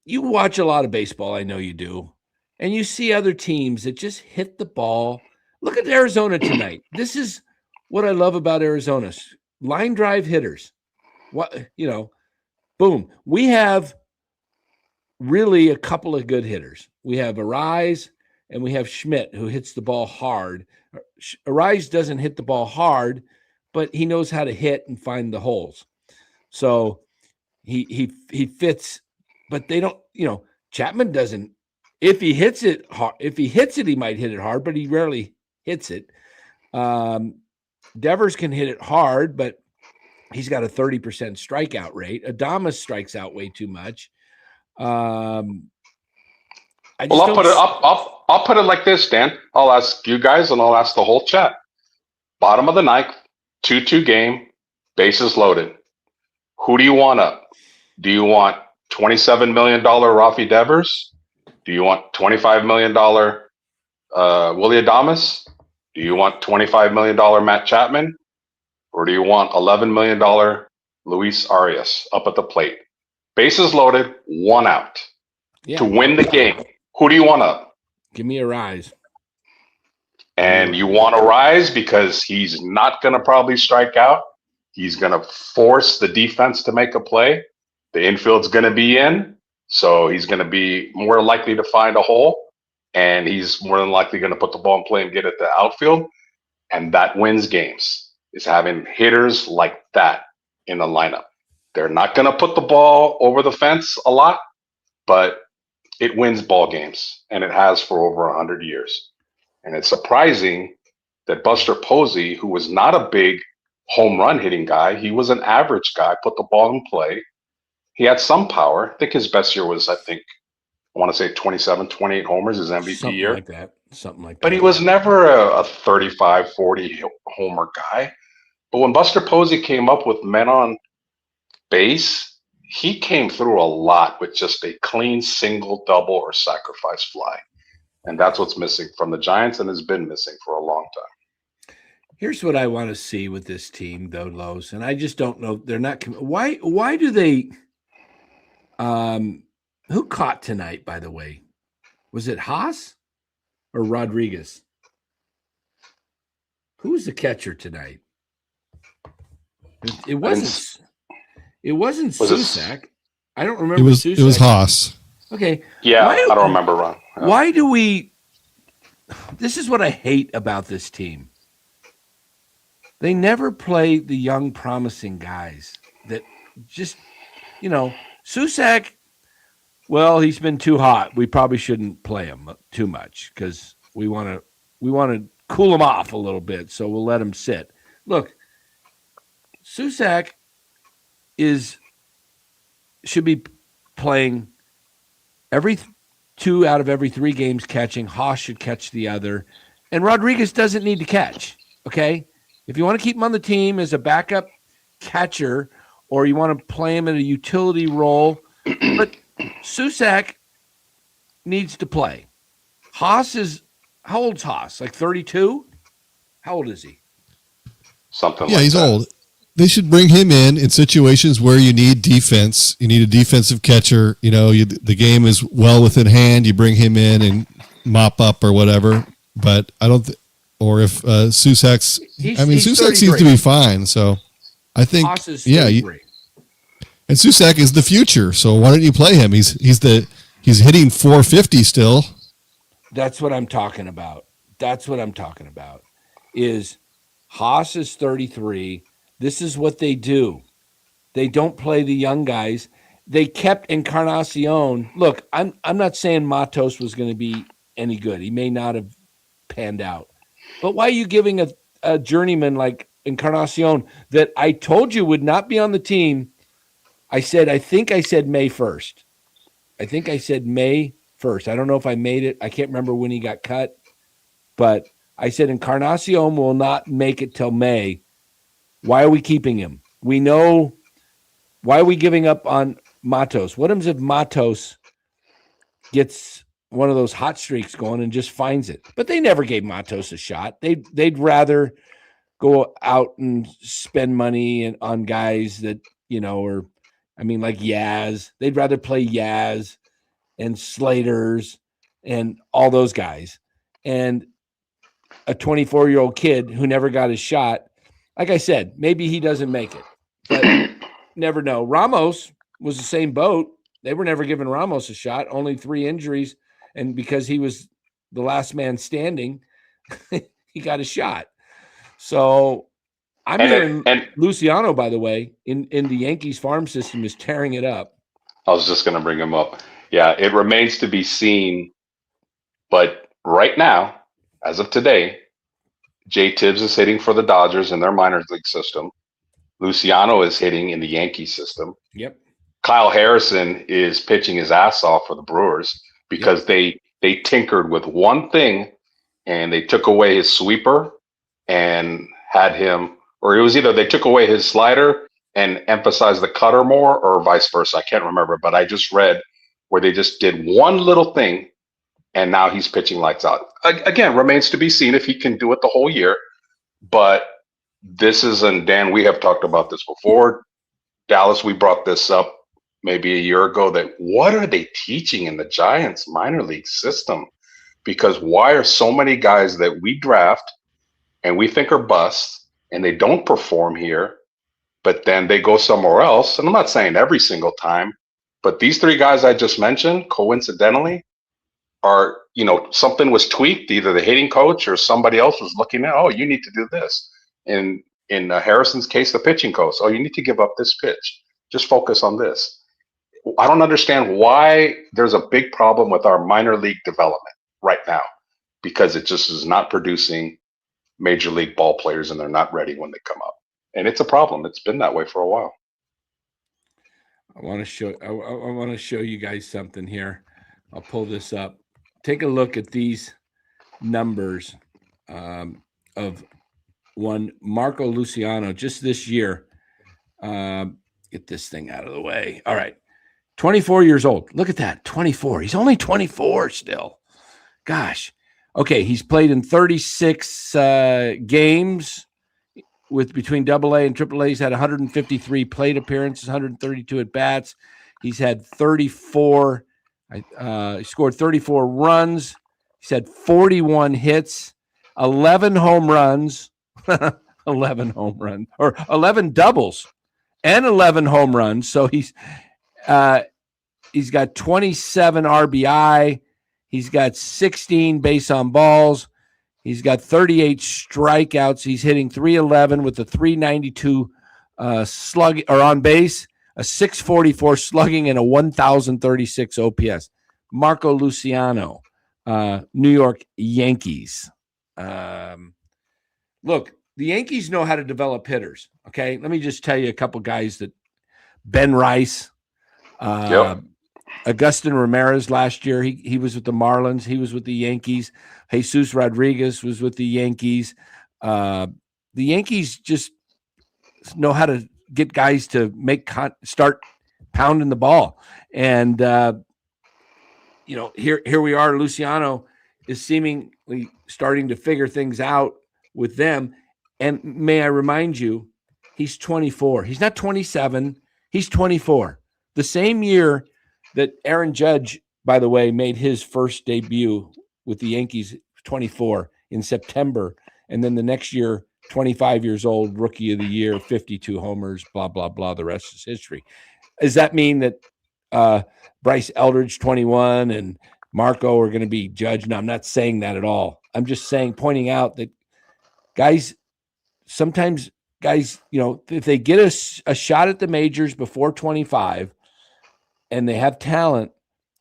Speaker 2: You watch a lot of baseball, I know you do, and you see other teams that just hit the ball. Look at Arizona tonight. This is what I love about Arizona's line drive hitters. Boom. We have really a couple of good hitters. We have Arise and we have Schmidt, who hits the ball hard. Arise doesn't hit the ball hard, but he knows how to hit and find the holes. So he fits, but they don't, Chapman doesn't. If he hits it hard, he might hit it hard, but he rarely hits it. Devers can hit it hard, but he's got a 30% strikeout rate. Adames strikes out way too much. I'll
Speaker 4: put it like this, Dan. I'll ask you guys and I'll ask the whole chat. Bottom of the ninth, 2-2 game, bases loaded. Who do you want up? Do you want $27 million Rafi Devers? Do you want $25 million Willy Adames? Do you want $25 million Matt Chapman? Or do you want $11 million Luis Arias up at the plate? Bases loaded, 1 out. To win the game, who do you want up?
Speaker 2: Give me a Rise.
Speaker 4: And you want a Rise because he's not going to probably strike out. He's going to force the defense to make a play. The infield's going to be in, so he's going to be more likely to find a hole, and he's more than likely going to put the ball in play and get it to outfield, and that wins games, is having hitters like that in the lineup. They're not going to put the ball over the fence a lot, but it wins ball games, and it has for over 100 years. And it's surprising that Buster Posey, who was not a big home run hitting guy, he was an average guy, put the ball in play. He had some power. I think his best year was, I want to say 27, 28 homers, his MVP year.
Speaker 2: Something like that.
Speaker 4: But he was never a 35, 40 homer guy. But when Buster Posey came up with men on base, he came through a lot with just a clean single, double, or sacrifice fly. And that's what's missing from the Giants and has been missing for a long time.
Speaker 2: Here's what I want to see with this team, though, Lowe's, and I just don't know. They're not. Why do they? Who caught tonight? By the way, was it Haas or Rodriguez? Who was the catcher tonight? It wasn't. It wasn't Susak. I don't remember.
Speaker 1: It was Haas.
Speaker 2: Okay.
Speaker 4: Yeah, I don't remember, Ron. Yeah.
Speaker 2: Why do we? This is what I hate about this team. They never play the young, promising guys that just, Susak, well, he's been too hot. We probably shouldn't play him too much because we want to cool him off a little bit, so we'll let him sit. Look, Susak should be playing every 2 out of every 3 games catching. Haas should catch the other. And Rodriguez doesn't need to catch, okay? If you want to keep him on the team as a backup catcher or you want to play him in a utility role, but Susak needs to play. Haas is – how old's Haas? Like 32? How old is he?
Speaker 4: Something like that.
Speaker 1: Yeah, he's old. They should bring him in situations where you need defense. You need a defensive catcher. The game is well within hand. You bring him in and mop up or whatever. But I don't or if Susak's Susak seems to be fine. So I think, and Susak is the future. So why don't you play him? He's hitting 450 still.
Speaker 2: That's what I'm talking about. Is Haas is 33. This is what they do. They don't play the young guys. They kept Encarnacion. Look, I'm not saying Matos was going to be any good. He may not have panned out. But why are you giving a journeyman like Encarnacion that I told you would not be on the team? I think I said May 1st. I don't know if I made it. I can't remember when he got cut. But I said Encarnacion will not make it till May. Why are we keeping him? We know. Why are we giving up on Matos? What happens if Matos gets one of those hot streaks going and just finds it? But they never gave Matos a shot. They'd rather go out and spend money on guys that, like Yaz. They'd rather play Yaz and Slaters and all those guys. And a 24-year-old kid who never got his shot, like I said, maybe he doesn't make it. But never know. Ramos was the same boat. They were never giving Ramos a shot, only 3 injuries. And because he was the last man standing, he got a shot. So I'm hearing Luciano, by the way, in the Yankees farm system is tearing it up.
Speaker 4: I was just going to bring him up. Yeah, it remains to be seen. But right now, as of today, Jay Tibbs is hitting for the Dodgers in their minor league system. Luciano is hitting in the Yankee system.
Speaker 2: Yep.
Speaker 4: Kyle Harrison is pitching his ass off for the Brewers because they tinkered with one thing and they took away his sweeper and had him, or it was either they took away his slider and emphasized the cutter more or vice versa. I can't remember, but I just read where they just did one little thing and now he's pitching lights out. Again, remains to be seen if he can do it the whole year. But this is, and Dan, we have talked about this before. Dallas, we brought this up maybe a year ago, that what are they teaching in the Giants minor league system? Because why are so many guys that we draft and we think are busts and they don't perform here, but then they go somewhere else? And I'm not saying every single time, but these 3 guys I just mentioned, coincidentally, are, something was tweaked, either the hitting coach or somebody else was looking at, oh, you need to do this. In Harrison's case, the pitching coach, oh, you need to give up this pitch. Just focus on this. I don't understand why there's a big problem with our minor league development right now, because it just is not producing major league ball players and they're not ready when they come up. And it's a problem. It's been that way for a while.
Speaker 2: I want to show you guys something here. I'll pull this up. Take a look at these numbers of one Marco Luciano just this year. Get this thing out of the way. All right. 24 years old. Look at that. 24. He's only 24 still. Gosh. Okay. He's played in 36 games with between AA and AAA. He's had 153 plate appearances, 132 at bats. He's had 34. He scored 34 runs. He's had 41 hits, 11 home runs, 11 home runs, or 11 doubles and 11 home runs. So he's got 27 RBI. He's got 16 base on balls. He's got 38 strikeouts. He's hitting 311 with a 392 slug or on base, a 644 slugging, and a 1,036 OPS. Marco Luciano, New York Yankees. Look, the Yankees know how to develop hitters. Okay, let me just tell you a couple guys that Ben Rice, Agustin Ramirez last year. He was with the Marlins. He was with the Yankees. Jesus Rodriguez was with the Yankees. The Yankees just know how to get guys to start pounding the ball. And here we are. Luciano is seemingly starting to figure things out with them. And may I remind you, he's 24. He's not 27. He's 24. The same year that Aaron Judge, by the way, made his first debut with the Yankees, 24 in September. And then the next year, 25 years old, rookie of the year, 52 homers, blah, blah, blah. The rest is history. Does that mean that Bryce Eldridge, 21, and Marco are going to be Judge? No, I'm not saying that at all. I'm just pointing out that sometimes guys, if they get a shot at the majors before 25 and they have talent,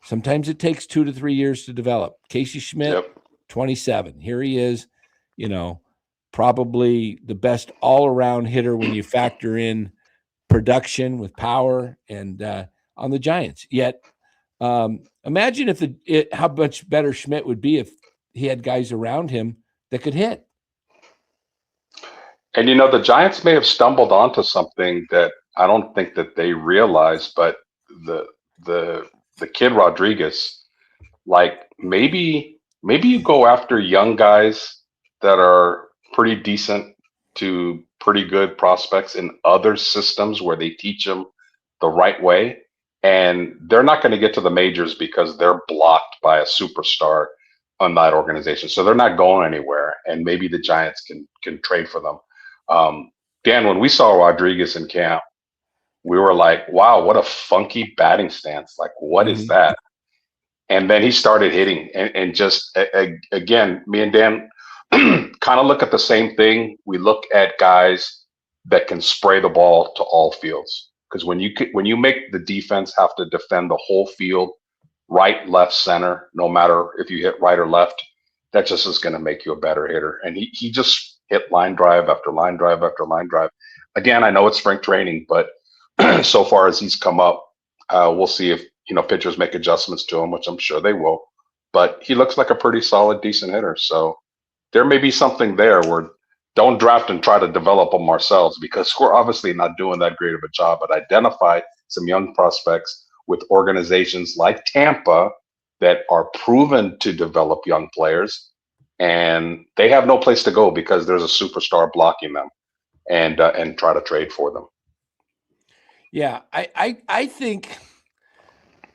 Speaker 2: sometimes it takes 2 to 3 years to develop. Casey Schmidt, 27. Here he is, probably the best all-around hitter when you factor in production with power and on the Giants. Yet, imagine how much better Schmidt would be if he had guys around him that could hit.
Speaker 4: And the Giants may have stumbled onto something that I don't think that they realize, but the kid Rodriguez, like maybe you go after young guys that are pretty decent to pretty good prospects in other systems where they teach them the right way, and they're not going to get to the majors because they're blocked by a superstar on that organization. So they're not going anywhere, and maybe the Giants can trade for them. Dan, when we saw Rodriguez in camp, we were like, wow, what a funky batting stance. Like, what is that? And then he started hitting and just, again, me and Dan kind of look at the same thing. We look at guys that can spray the ball to all fields. Because when you make the defense have to defend the whole field, right, left, center, no matter if you hit right or left, that just is going to make you a better hitter. And he just hit line drive after line drive after line drive. Again, I know it's spring training, but so far as he's come up, we'll see if pitchers make adjustments to him, which I'm sure they will. But he looks like a pretty solid, decent hitter. So there may be something there where don't draft and try to develop them ourselves, because we're obviously not doing that great of a job. But identify some young prospects with organizations like Tampa that are proven to develop young players, and they have no place to go because there's a superstar blocking them, and try to trade for them.
Speaker 2: Yeah, I think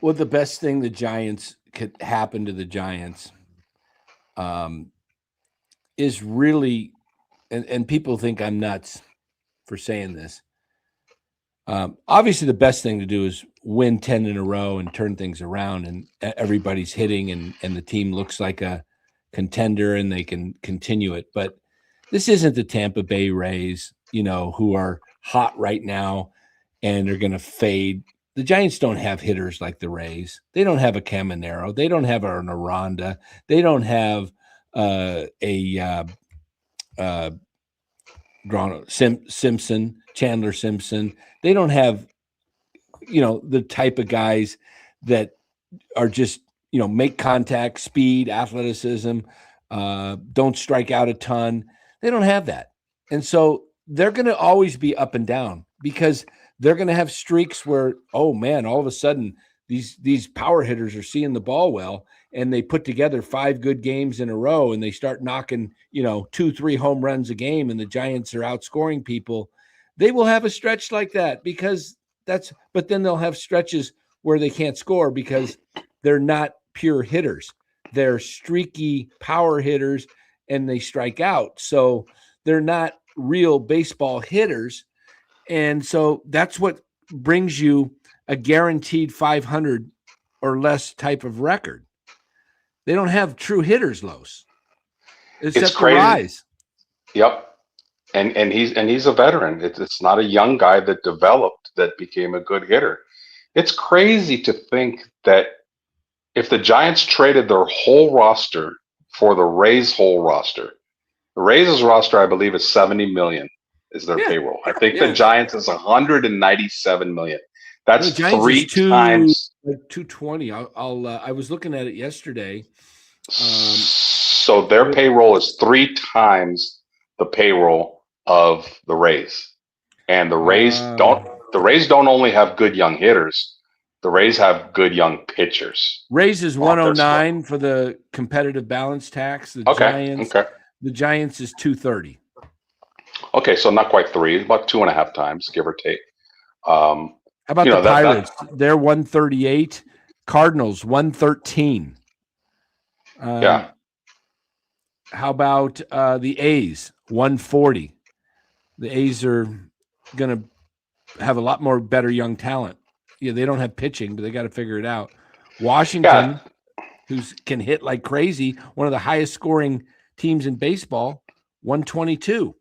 Speaker 2: the best thing the Giants could happen to the Giants is really, and people think I'm nuts for saying this. Obviously, the best thing to do is win 10 in a row and turn things around, and everybody's hitting, and the team looks like a contender, and they can continue it. But this isn't the Tampa Bay Rays, who are hot right now and are going to fade. The Giants don't have hitters like the Rays. They don't have a Caminero. They don't have an Aranda. They don't have Chandler Simpson. They don't have, the type of guys that are just, make contact, speed, athleticism, don't strike out a ton. They don't have that. And so they're going to always be up and down because they're going to have streaks where, oh man, all of a sudden these power hitters are seeing the ball well, and they put together 5 good games in a row, and they start knocking, 2-3 home runs a game, and the Giants are outscoring people. They will have a stretch like that but then they'll have stretches where they can't score because they're not pure hitters. They're streaky power hitters, and they strike out. So they're not real baseball hitters. And so that's what brings you a guaranteed 500 or less type of record. They don't have true hitters, Los.
Speaker 4: It's crazy.
Speaker 2: Rise.
Speaker 4: Yep. And he's a veteran. It's not a young guy that developed that became a good hitter. It's crazy to think that if the Giants traded their whole roster for the Rays' whole roster, the Rays' roster, I believe, is 70 million is their payroll. I think the Giants is 197 million. That's 3 times
Speaker 2: 220. I was looking at it yesterday.
Speaker 4: So their payroll is 3 times the payroll of the Rays. And the Rays don't only have good young hitters. The Rays have good young pitchers.
Speaker 2: Rays is 109 for the competitive balance tax. The Giants is 230.
Speaker 4: Okay, so not quite 3, about 2.5 times, give or take.
Speaker 2: How about the Pirates? They're 138. Cardinals 113.
Speaker 4: Yeah.
Speaker 2: How about the A's 140? The A's are going to have a lot more better young talent. Yeah, they don't have pitching, but they got to figure it out. Washington, who can hit like crazy, one of the highest scoring teams in baseball, 122.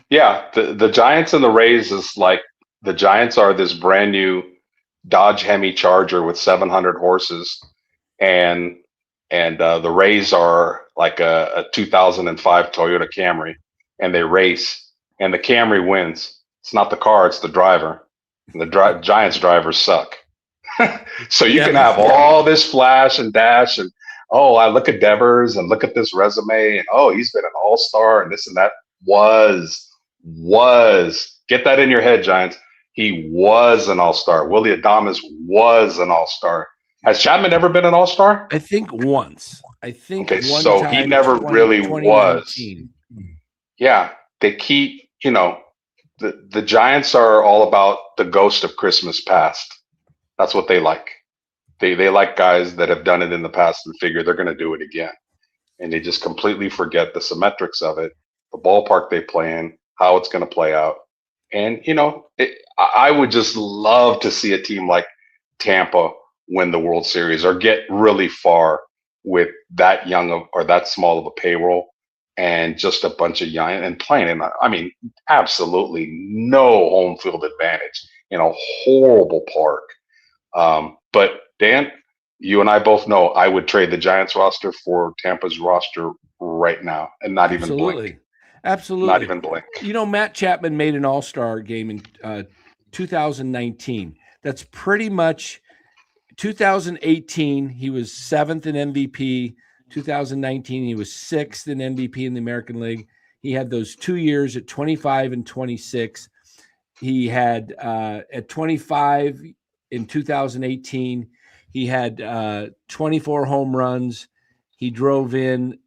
Speaker 4: Yeah, the Giants and the Rays is like the Giants are this brand new Dodge Hemi Charger with 700 horses, and the Rays are like a 2005 Toyota Camry, and they race, and the Camry wins. It's not the car, it's the driver. And the Giants drivers suck. So you can have all this flash and dash, and I look at Devers and look at this resume, and he's been an all-star and this and that. Was get that in your head, Giants. He was an all-star. Willy Adames was an all-star. Has Chapman ever been an all-star?
Speaker 2: I think once.
Speaker 4: Okay, so he never really was. Yeah, they keep, the Giants are all about the ghost of Christmas past. That's what they like. They like guys that have done it in the past and figure they're going to do it again. And they just completely forget the symmetrics of it, the ballpark they play in, how it's going to play out. And, I would just love to see a team like Tampa win the World Series or get really far with that young or that small of a payroll and just a bunch of young and playing in, absolutely no home field advantage in a horrible park. But Dan, you and I both know I would trade the Giants roster for Tampa's roster right now and not even blink.
Speaker 2: Absolutely.
Speaker 4: Not even blink.
Speaker 2: Matt Chapman made an all-star game in 2019. That's pretty much 2018. He was 7th in MVP. 2019, he was 6th in MVP in the American League. He had those 2 years at 25 and 26. He had at 25 in 2018, he had 24 home runs. He drove in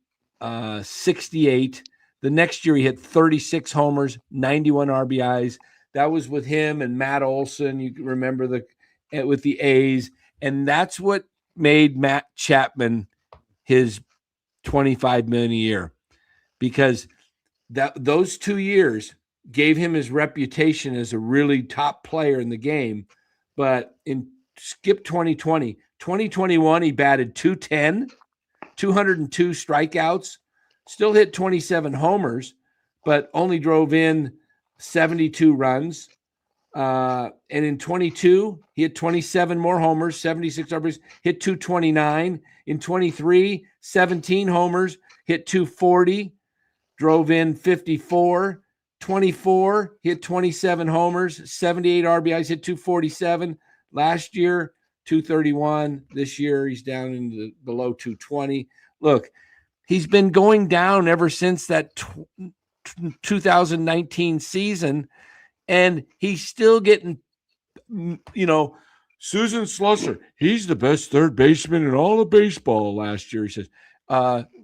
Speaker 2: 68. The next year, he hit 36 homers, 91 RBIs. That was with him and Matt Olson. You remember with the A's. And that's what made Matt Chapman his $25 million a year, because those 2 years gave him his reputation as a really top player in the game. But skip 2021, he batted .210, 202 strikeouts, still hit 27 homers, but only drove in 72 runs. And in 22, he hit 27 more homers, 76 RBIs, hit 229. In 23, 17 homers, hit 240, drove in 54. 24, hit 27 homers, 78 RBIs, hit 247. Last year, 231. This year, he's down in below 220. Look, He's been going down ever since that 2019 season, and he's still getting, Susan Slusser, he's the best third baseman in all of baseball last year. He says,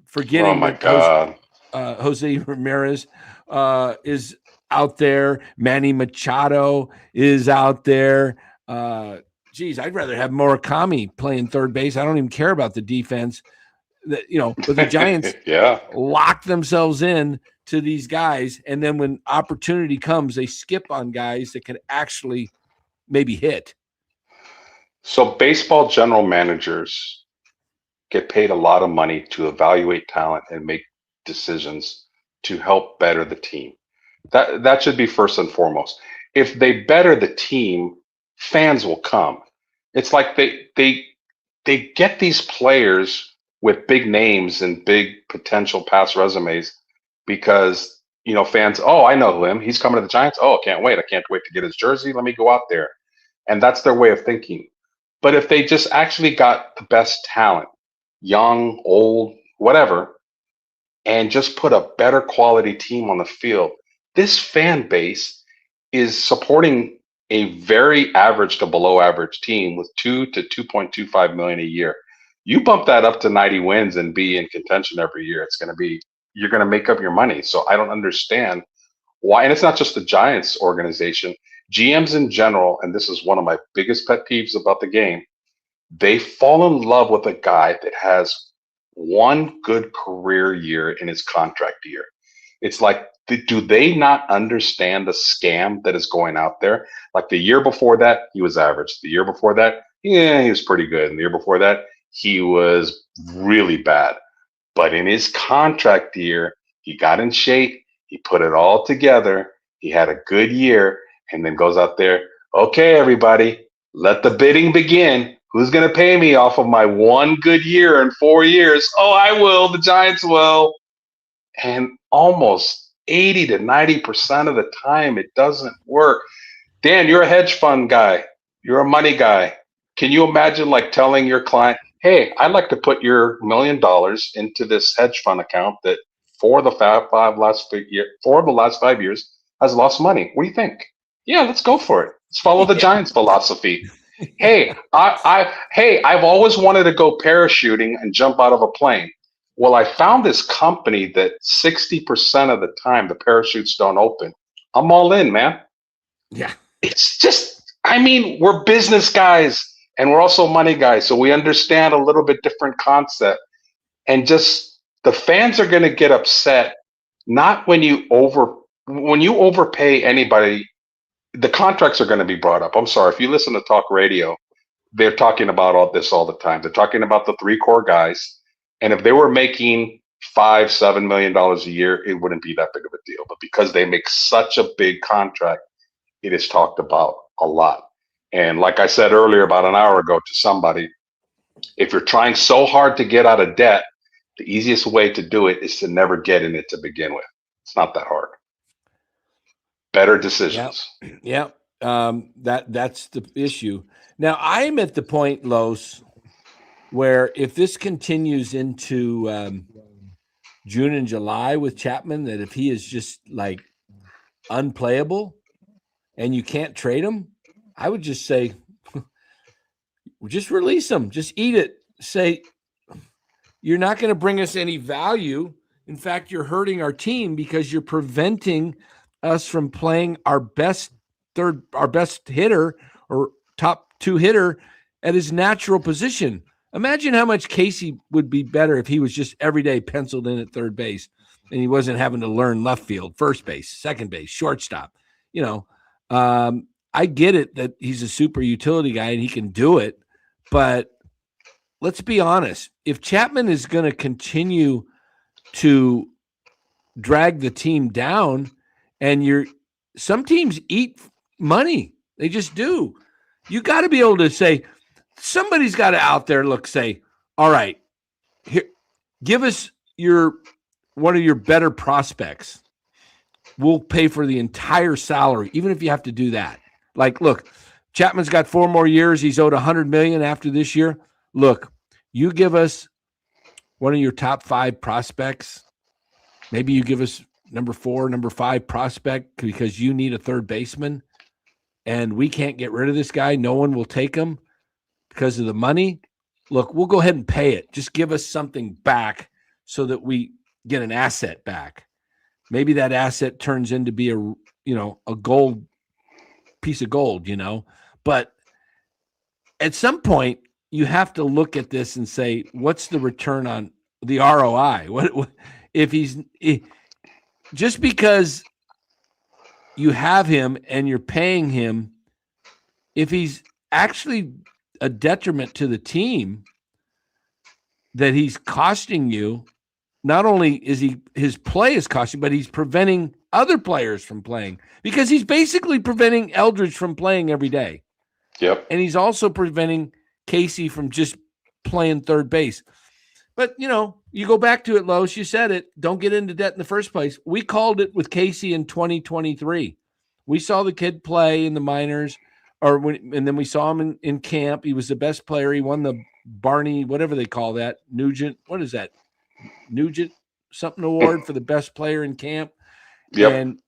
Speaker 2: forgetting
Speaker 4: Oh my God.
Speaker 2: Jose Ramirez is out there. Manny Machado is out there. I'd rather have Murakami playing third base. I don't even care about the defense. But the Giants lock themselves in to these guys, and then when opportunity comes, they skip on guys that can actually maybe hit.
Speaker 4: So baseball general managers get paid a lot of money to evaluate talent and make decisions to help better the team. That should be first and foremost. If they better the team, fans will come. It's like they get these players with big names and big potential past resumes because, fans, oh, I know him. He's coming to the Giants. Oh, I can't wait to get his jersey. Let me go out there. And that's their way of thinking. But if they just actually got the best talent, young, old, whatever, and just put a better quality team on the field, this fan base is supporting a very average to below average team with $2 to $2.25 million a year. You bump that up to 90 wins and be in contention every year, you're going to make up your money. So I don't understand why. And it's not just the Giants organization. GMs in general, and this is one of my biggest pet peeves about the game, they fall in love with a guy that has one good career year in his contract year. It's like, do they not understand the scam that is going out there? Like the year before that, he was average. The year before that, he was pretty good. And the year before that, he was really bad. But in his contract year, he got in shape. He put it all together. He had a good year and then goes out there. Okay, everybody, let the bidding begin. Who's going to pay me off of my one good year in 4 years? Oh, I will. The Giants will. And almost 80 to 90% of the time, it doesn't work. Dan, you're a hedge fund guy. You're a money guy. Can you imagine telling your client, hey, I'd like to put your $1 million into this hedge fund account that for the last 5 years has lost money. What do you think? Yeah, let's go for it. Let's follow the Giants philosophy. Hey, I've always wanted to go parachuting and jump out of a plane. Well, I found this company that 60% of the time the parachutes don't open. I'm all in, man.
Speaker 2: Yeah.
Speaker 4: It's just, we're business guys and we're also money guys. So we understand a little bit different concept. And just the fans are going to get upset, not when you overpay anybody, the contracts are going to be brought up. I'm sorry. If you listen to talk radio, they're talking about all this all the time. They're talking about the 3 core guys. And if they were making $5-7 million a year, it wouldn't be that big of a deal. But because they make such a big contract, it is talked about a lot. And like I said earlier, about an hour ago to somebody, if you're trying so hard to get out of debt, the easiest way to do it is to never get in it to begin with. It's not that hard. Better decisions.
Speaker 2: Yep. That's the issue. Now, I'm at the point, Los, where if this continues into June and July with Chapman, that if he is just unplayable and you can't trade him, I would just say, just release him. Just eat it. Say, you're not going to bring us any value. In fact, you're hurting our team because you're preventing us from playing our best hitter or top 2 hitter at his natural position. Imagine how much Casey would be better if he was just every day penciled in at third base and he wasn't having to learn left field, first base, second base, shortstop. I get it that he's a super utility guy and he can do it, but let's be honest. If Chapman is going to continue to drag the team down, and some teams eat money, they just do. You got to be able to say, somebody's got to out there say, all right, here, give us one of your better prospects. We'll pay for the entire salary, even if you have to do that. Look, Chapman's got 4 more years. He's owed $100 million after this year. Look, you give us one of your top 5 prospects. Maybe you give us number 4, number 5 prospect because you need a third baseman and we can't get rid of this guy. No one will take him because of the money. Look, we'll go ahead and pay it. Just give us something back so that we get an asset back. Maybe that asset turns into be a gold piece of gold, but at some point you have to look at this and say, what's the return on the ROI? What if just because you have him and you're paying him, if he's actually a detriment to the team, that he's costing you, not only is his play is costing, but he's preventing other players from playing because he's basically preventing Eldridge from playing every day.
Speaker 4: Yep.
Speaker 2: And he's also preventing Casey from just playing third base. But, you go back to it, Los, you said it, don't get into debt in the first place. We called it with Casey in 2023. We saw the kid play in the minors, and then we saw him in camp. He was the best player. He won the Barney, whatever they call that, Nugent. What is that? Nugent something award for the best player in camp.
Speaker 4: Yep.
Speaker 2: And,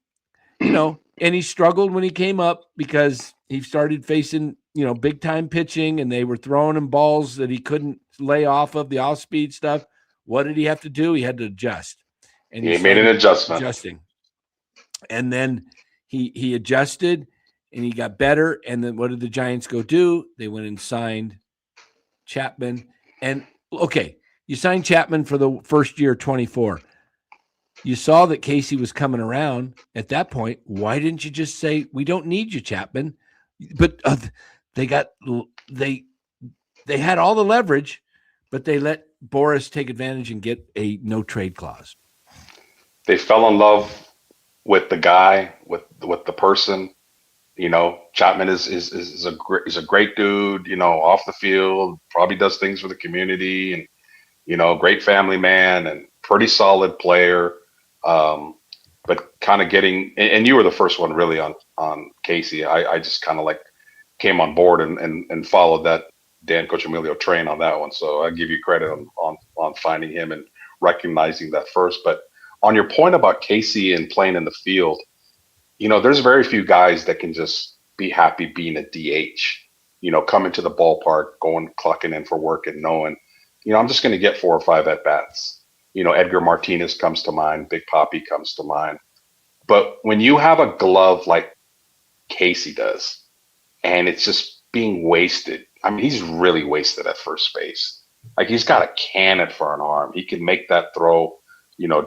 Speaker 2: and he struggled when he came up because he started facing, big time pitching and they were throwing him balls that he couldn't lay off of the off speed stuff. What did he have to do? He had to adjust. And
Speaker 4: he made an adjustment.
Speaker 2: Adjusting. And then he adjusted and he got better. And then what did the Giants go do? They went and signed Chapman. And okay, you signed Chapman for the first year, 24. You saw that Casey was coming around at that point. Why didn't you just say, we don't need you, Chapman? But they had all the leverage, but they let Boris take advantage and get a no trade clause.
Speaker 4: They fell in love with the guy, with the person. Chapman is a great dude. Off the field, probably does things for the community, and great family man and pretty solid player. But kind of getting, and you were the first one really on Casey. I just kind of came on board and followed that Dan Cochimilio train on that one. So I give you credit on finding him and recognizing that first. But on your point about Casey and playing in the field, there's very few guys that can just be happy being a DH, coming to the ballpark, clocking in for work and knowing, I'm just going to get 4 or 5 at bats. Edgar Martinez comes to mind, Big Papi comes to mind. But when you have a glove like Casey does, and it's just being wasted, I mean, he's really wasted at first base. He's got a cannon for an arm. He can make that throw,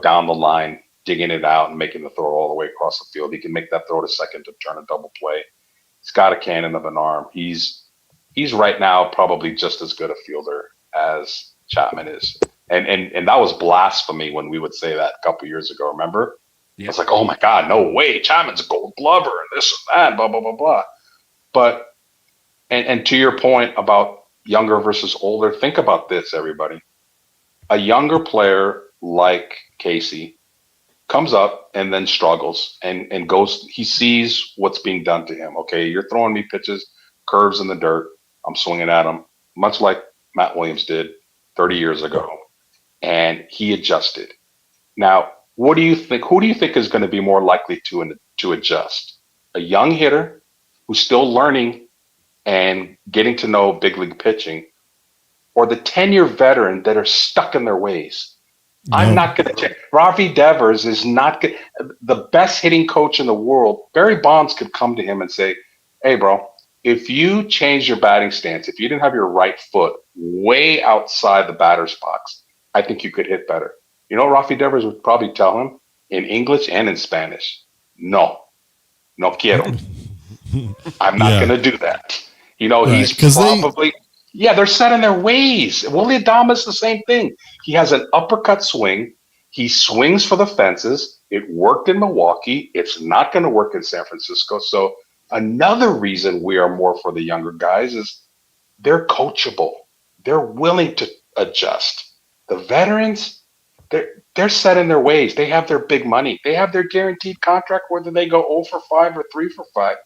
Speaker 4: down the line, digging it out and making the throw all the way across the field. He can make that throw to second to turn a double play. He's got a cannon of an arm. He's right now probably just as good a fielder as Chapman is. And that was blasphemy when we would say that a couple years ago, remember? Yeah. It's like, oh my God, no way, Chapman's a Gold Glover and this and that, blah, blah, blah, blah. But, and to your point about younger versus older, think about this, everybody. A younger player like Casey comes up and then struggles and goes, he sees what's being done to him. Okay, you're throwing me pitches, curves in the dirt. I'm swinging at him, much like Matt Williams did 30 years ago. And he adjusted. Now, what do you think? Who do you think is going to be more likely to adjust? A young hitter who's still learning and getting to know big league pitching, or the 10-year veteran that are stuck in their ways? No. I'm not going to check. Ravi Devers is not good. The best hitting coach in the world. Barry Bonds could come to him and say, hey, bro, if you change your batting stance, if you didn't have your right foot way outside the batter's box, I think you could hit better. Rafi Devers would probably tell him in English and in Spanish, no quiero. I'm not going to do that. Right, he's probably, they're set in their ways. Willy Adames, the same thing. He has an uppercut swing. He swings for the fences. It worked in Milwaukee. It's not going to work in San Francisco. So another reason we are more for the younger guys is they're coachable. They're willing to adjust. The veterans, they're set in their ways. They have their big money. They have their guaranteed contract, whether they go 0 for 5 or 3 for 5.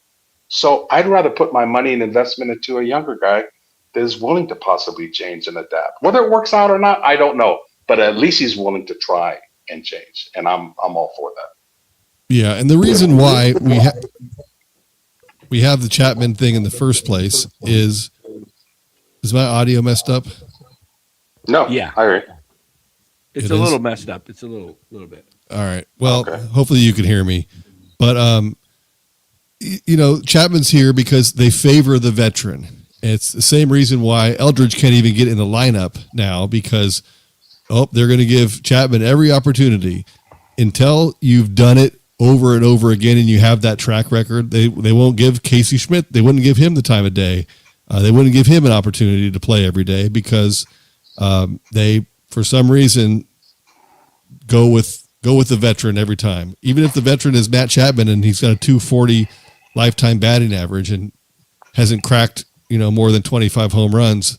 Speaker 4: So I'd rather put my money and investment into a younger guy that is willing to possibly change and adapt. Whether it works out or not, I don't know. but at least he's willing to try and change, and I'm all for that.
Speaker 1: Yeah, and the reason why we have the Chapman thing in the first place is my audio messed up?
Speaker 4: No,
Speaker 2: Yeah.
Speaker 4: I agree.
Speaker 2: It's
Speaker 1: It
Speaker 2: a
Speaker 1: is?
Speaker 2: little messed up. It's a little bit.
Speaker 1: All right. Well,
Speaker 4: Okay.
Speaker 1: hopefully you can hear me. But Chapman's here because they favor the veteran. It's the same reason why Eldridge can't even get in the lineup now because they're going to give Chapman every opportunity until you've done it over and over again and you have that track record. They won't give Casey Schmidt. They wouldn't give him the time of day. They wouldn't give him an opportunity to play every day because they, for some reason, go with the veteran every time. Even if the veteran is Matt Chapman and he's got a 240 lifetime batting average and hasn't cracked, more than 25 home runs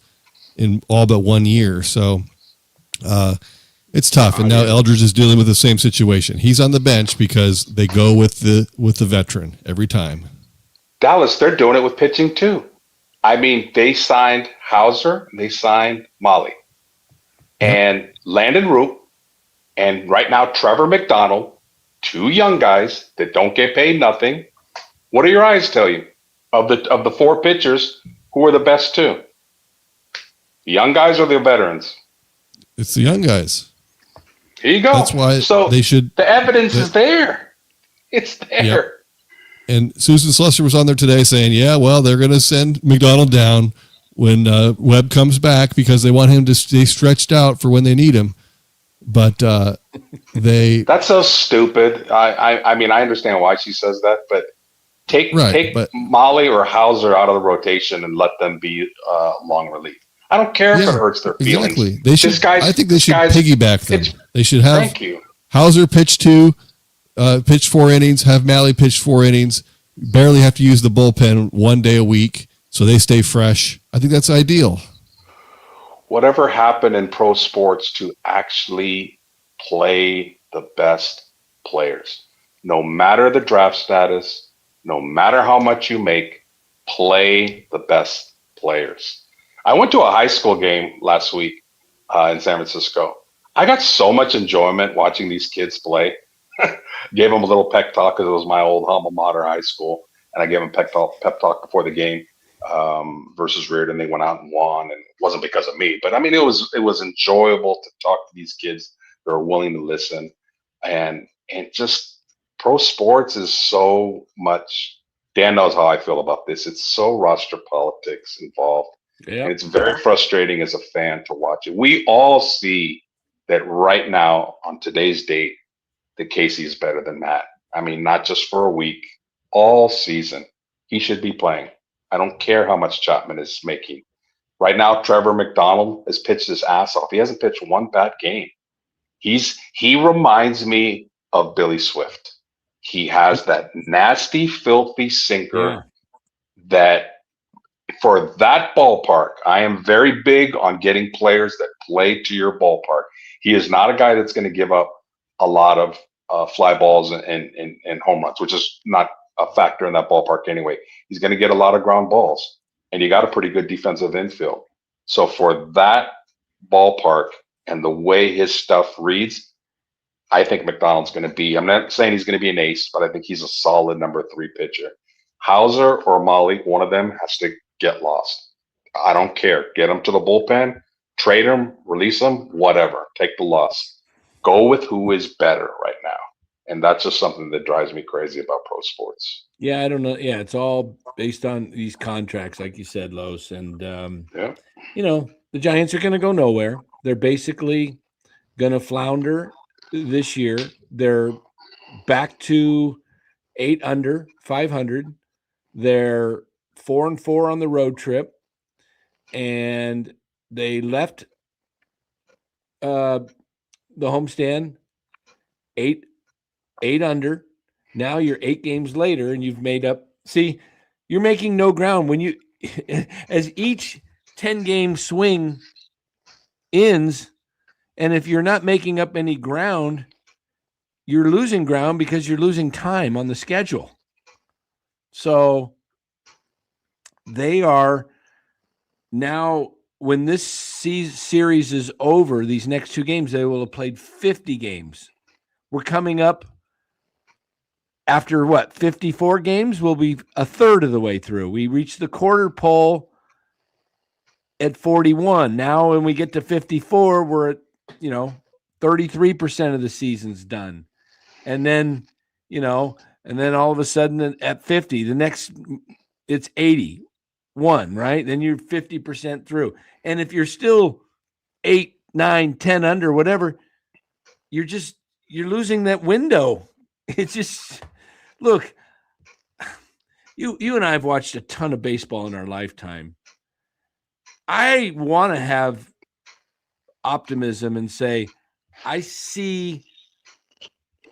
Speaker 1: in all but 1 year. So it's tough. And now Eldridge is dealing with the same situation. He's on the bench because they go with the veteran every time.
Speaker 4: Dallas, they're doing it with pitching too. I mean, they signed Hauser, they signed Molly, and Landon Root, and right now Trevor McDonald, two young guys that don't get paid nothing. What do your eyes tell you? Of the four pitchers, who are the best two? The young guys or the veterans?
Speaker 1: It's the young guys.
Speaker 4: Here you go.
Speaker 1: That's why they should.
Speaker 4: The evidence is there. It's there.
Speaker 1: Yep. And Susan Slusser was on there today saying, yeah, well, they're going to send McDonald down when Webb comes back because they want him to stay stretched out for when they need him. But that's
Speaker 4: so stupid. I mean, I understand why she says that, but take Molly or Hauser out of the rotation and let them be long relief. I don't care if it hurts their feelings.
Speaker 1: Exactly. They should. I think they should piggyback them. They should have Hauser pitch 4 innings, have Malley pitch 4 innings, barely have to use the bullpen 1 day a week so they stay fresh. I think that's ideal.
Speaker 4: Whatever happened in pro sports to actually play the best players, no matter the draft status, no matter how much you make, play the best players. I went to a high school game last week in San Francisco. I got so much enjoyment watching these kids play. Gave them a little pep talk because it was my old alma mater high school, and I gave them pep talk before the game versus Reardon. They went out and won, and it wasn't because of me, but I mean it was enjoyable to talk to these kids that are willing to listen, and just pro sports is so much. Dan knows how I feel about this. It's so roster politics involved. Yeah. And it's very frustrating as a fan to watch it. We all see that right now on today's date that Casey is better than Matt. I mean, not just for a week, all season. He should be playing. I don't care how much Chapman is making. Right now, Trevor McDonald has pitched his ass off. He hasn't pitched one bad game. He reminds me of Billy Swift. He has that nasty, filthy sinker that for that ballpark, I am very big on getting players that play to your ballpark. He is not a guy that's going to give up a lot of fly balls and home runs, which is not a factor in that ballpark anyway. He's going to get a lot of ground balls, and you got a pretty good defensive infield. So for that ballpark and the way his stuff reads, I think McDonald's going to be, I'm not saying he's going to be an ace, but I think he's a solid number 3 pitcher. Hauser or Molly, one of them has to get lost. I don't care. Get him to the bullpen, trade him, release him, whatever. Take the loss. Go with who is better right now. And that's just something that drives me crazy about pro sports.
Speaker 2: Yeah, I don't know. Yeah, it's all based on these contracts, like you said, Los. And, the Giants are going to go nowhere. They're basically going to flounder this year. They're back to 8 under 500. They're 4-4 on the road trip. And they left the homestand 8 under. Now you're 8 games later and you've made up. See, you're making no ground when you, as each 10-game swing ends. And if you're not making up any ground, you're losing ground because you're losing time on the schedule. So they are now when this series is over, these next 2 games, they will have played 50 games. We're coming up after 54 games? We'll be a third of the way through. We reached the quarter pole at 41. Now, when we get to 54, we're at, 33% of the season's done. And then, and then all of a sudden at 50, the next, it's 81, right? Then you're 50% through. And if you're still 8, 9, 10 under, whatever, you're losing that window. It's just, look, you and I have watched a ton of baseball in our lifetime. I want to have optimism and say, I see,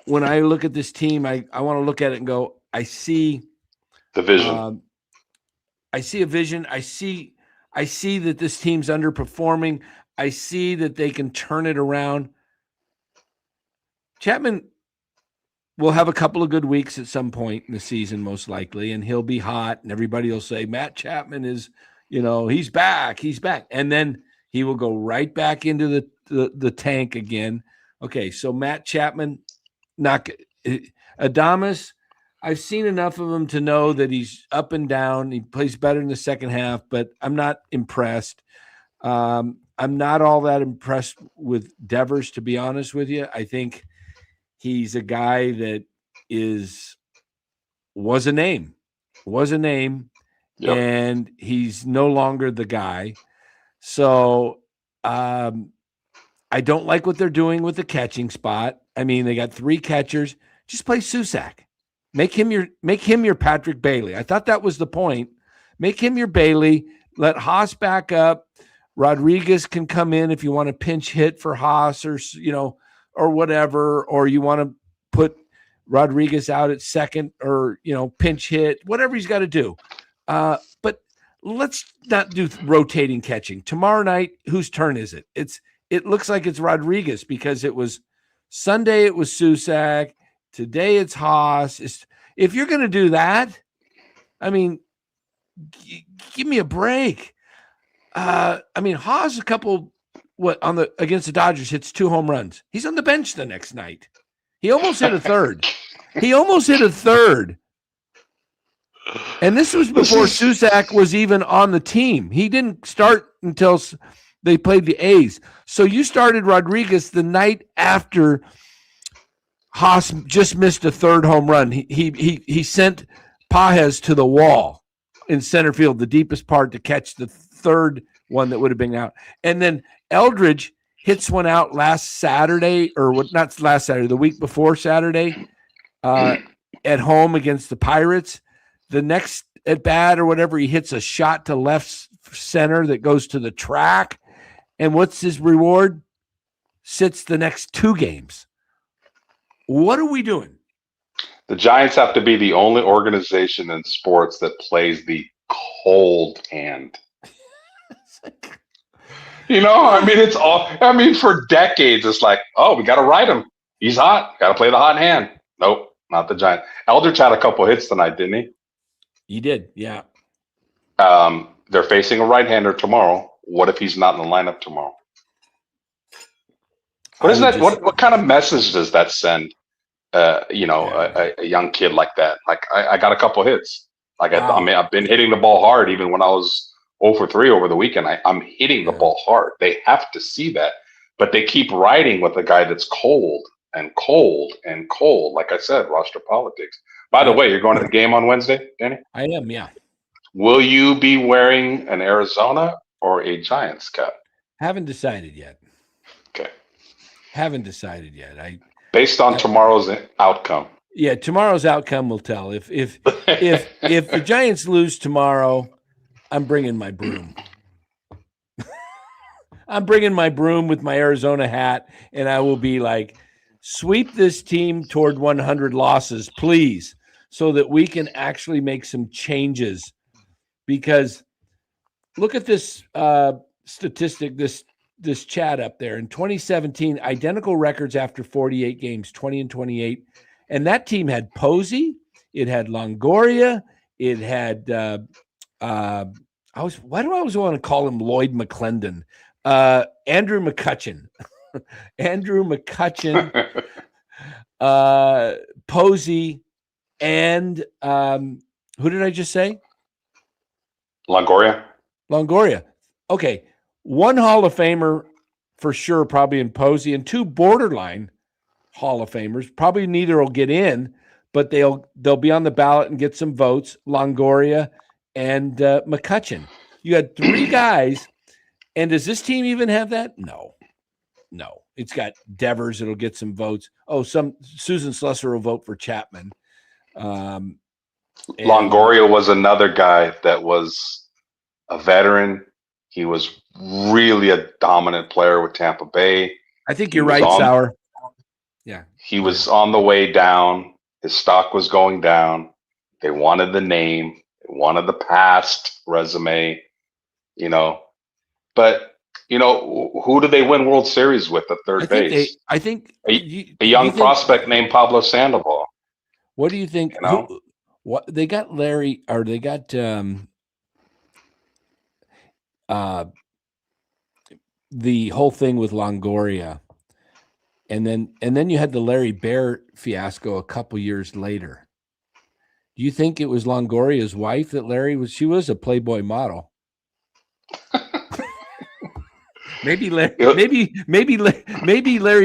Speaker 2: when I look at this team, I want to look at it and go, I see
Speaker 4: the vision.
Speaker 2: I see a vision. I see that this team's underperforming. I see that they can turn it around. Chapman will have a couple of good weeks at some point in the season, most likely, and he'll be hot, and everybody will say, Matt Chapman is, he's back. And then he will go right back into the tank again. Okay, so Matt Chapman, Adames, I've seen enough of him to know that he's up and down. He plays better in the second half, but I'm not impressed. I'm not all that impressed with Devers, to be honest with you. I think he's a guy that was a name, yep. And he's no longer the guy. So I don't like what they're doing with the catching spot. I mean, they got 3 catchers. Just play Susac. Make him your Patrick Bailey. I thought that was the point. Make him your Bailey. Let Haas back up. Rodriguez can come in if you want to pinch hit for Haas or whatever, or you want to put Rodriguez out at second or, pinch hit, whatever he's got to do. But let's not do rotating catching. Tomorrow night, whose turn is it? It looks like it's Rodriguez because it was Sunday, it was Susac. Today it's Haas. If you're going to do that, I mean, give me a break. I mean, Haas against the Dodgers hits 2 home runs. He's on the bench the next night. He almost hit a third. And this was before Susac was even on the team. He didn't start until they played the A's. So you started Rodriguez the night after Haas just missed a 3rd home run. He sent Pages to the wall in center field, the deepest part, to catch the 3rd one that would have been out. And then Eldridge hits one out last Saturday, not last Saturday, the week before Saturday, at home against the Pirates. The next at bat or whatever, he hits a shot to left center that goes to the track. And what's his reward? Sits the next 2 games. What are we doing?
Speaker 4: The Giants have to be the only organization in sports that plays the cold hand. For decades, it's like, oh, we got to ride him. He's hot. Got to play the hot hand. Nope, not the Giants. Eldridge had a couple hits tonight, didn't he?
Speaker 2: He did, yeah.
Speaker 4: They're facing a right-hander tomorrow. What if he's not in the lineup tomorrow? What kind of message does that send? A young kid like that. Like I got a couple hits. I've been hitting the ball hard even when I was 0 for 3 over the weekend. I'm hitting the ball hard. They have to see that, but they keep riding with a guy that's cold and cold and cold. Like I said, roster politics. By the way, you're going to the game on Wednesday, Danny? I
Speaker 2: am, yeah.
Speaker 4: Will you be wearing an Arizona or a Giants cap?
Speaker 2: Haven't decided yet.
Speaker 4: Okay.
Speaker 2: Haven't decided yet.
Speaker 4: Based on tomorrow's outcome.
Speaker 2: Yeah, tomorrow's outcome will tell. If the Giants lose tomorrow, I'm bringing my broom. I'm bringing my broom with my Arizona hat, and I will be like, sweep this team toward 100 losses, please, so that we can actually make some changes. Because look at this statistic, this chat up there. In 2017, identical records after 48 games, 20-28. And that team had Posey, it had Longoria, it had Why do I always want to call him Lloyd McClendon? Andrew McCutchen. Andrew McCutchen, Posey, and who did I just say?
Speaker 4: Longoria.
Speaker 2: Longoria. Okay. One Hall of Famer for sure, probably in Posey, and 2 borderline Hall of Famers. Probably neither will get in, but they'll be on the ballot and get some votes. Longoria and McCutchen. You had 3 guys, and does this team even have that? No. It's got Devers. It'll get some votes. Oh, Susan Slusser will vote for Chapman.
Speaker 4: Longoria was another guy that was a veteran. He was really a dominant player with Tampa Bay.
Speaker 2: I think you're right, Sauer. Yeah.
Speaker 4: He was on the way down. His stock was going down. They wanted the name. They wanted the past resume, But, who do they win World Series with at third base?
Speaker 2: I think
Speaker 4: a young prospect named Pablo Sandoval.
Speaker 2: What do you think? What they got Larry, or they got the whole thing with Longoria, and then you had the Larry Bear fiasco a couple years later. Do you think it was Longoria's wife that Larry was? She was a Playboy model. Maybe Larry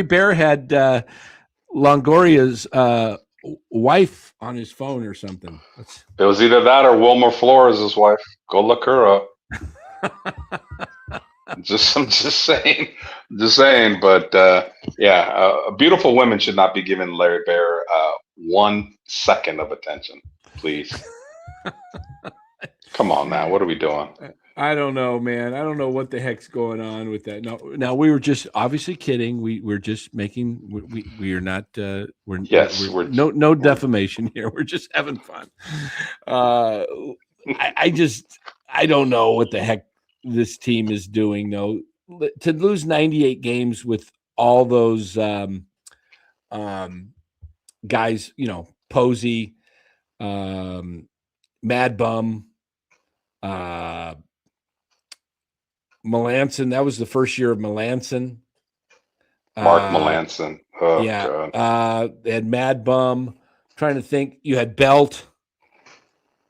Speaker 2: Bear had Longoria's wife on his phone or something.
Speaker 4: It was either that or Wilmer Flores' wife. Go look her up. I'm just saying. But beautiful women should not be giving Larry Bear 1 second of attention, please. Come on now, what are we doing?
Speaker 2: I don't know, man. I don't know what the heck's going on with that. No, we were just obviously kidding. We're just making. We are not. We're no defamation here. We're just having fun. I don't know what the heck this team is doing. No, to lose 98 games with all those guys, Posey, Mad Bum, Melanson. That was the first year of Melanson.
Speaker 4: Mark Melanson. Oh,
Speaker 2: yeah.
Speaker 4: God.
Speaker 2: They had Mad Bum. Trying to think. You had Belt.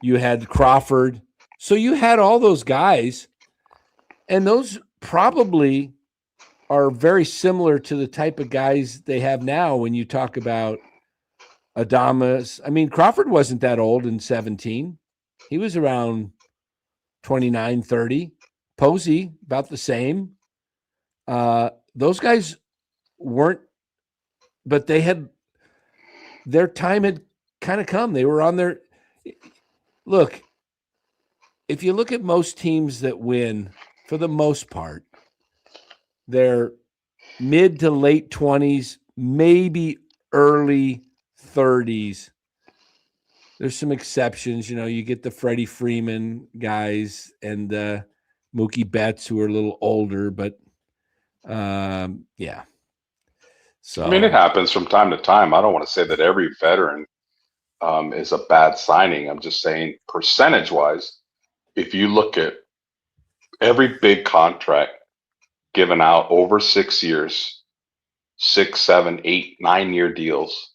Speaker 2: You had Crawford. So you had all those guys, and those probably are very similar to the type of guys they have now when you talk about Adames. I mean, Crawford wasn't that old in 17. He was around 29, 30. Posey, about the same. Those guys weren't, but they had, their time had kind of come. They were on their, look, if you look at most teams that win, for the most part, they're mid to late 20s, maybe early 30s. There's some exceptions. You get the Freddie Freeman guys and Mookie Betts, who are a little older, but yeah. So
Speaker 4: I mean, it happens from time to time. I don't want to say that every veteran is a bad signing. I'm just saying percentage-wise, if you look at every big contract given out over 6 years, 6, 7, 8, 9-year deals,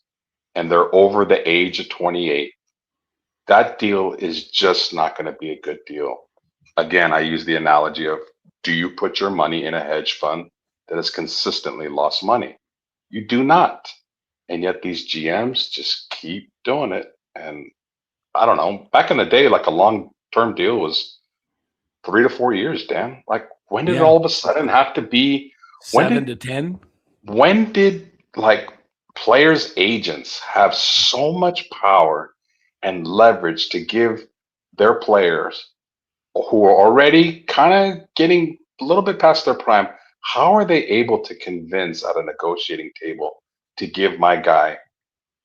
Speaker 4: and they're over the age of 28, that deal is just not going to be a good deal. Again, I use the analogy of, do you put your money in a hedge fund that has consistently lost money? You do not. And yet these GMs just keep doing it. And I don't know, back in the day, like a long-term deal was 3 to 4 years, Dan. Like, when did it all of a sudden have to be
Speaker 2: 7 to 10?
Speaker 4: When did players' agents have so much power and leverage to give their players who are already kind of getting a little bit past their prime, how are they able to convince at a negotiating table to give my guy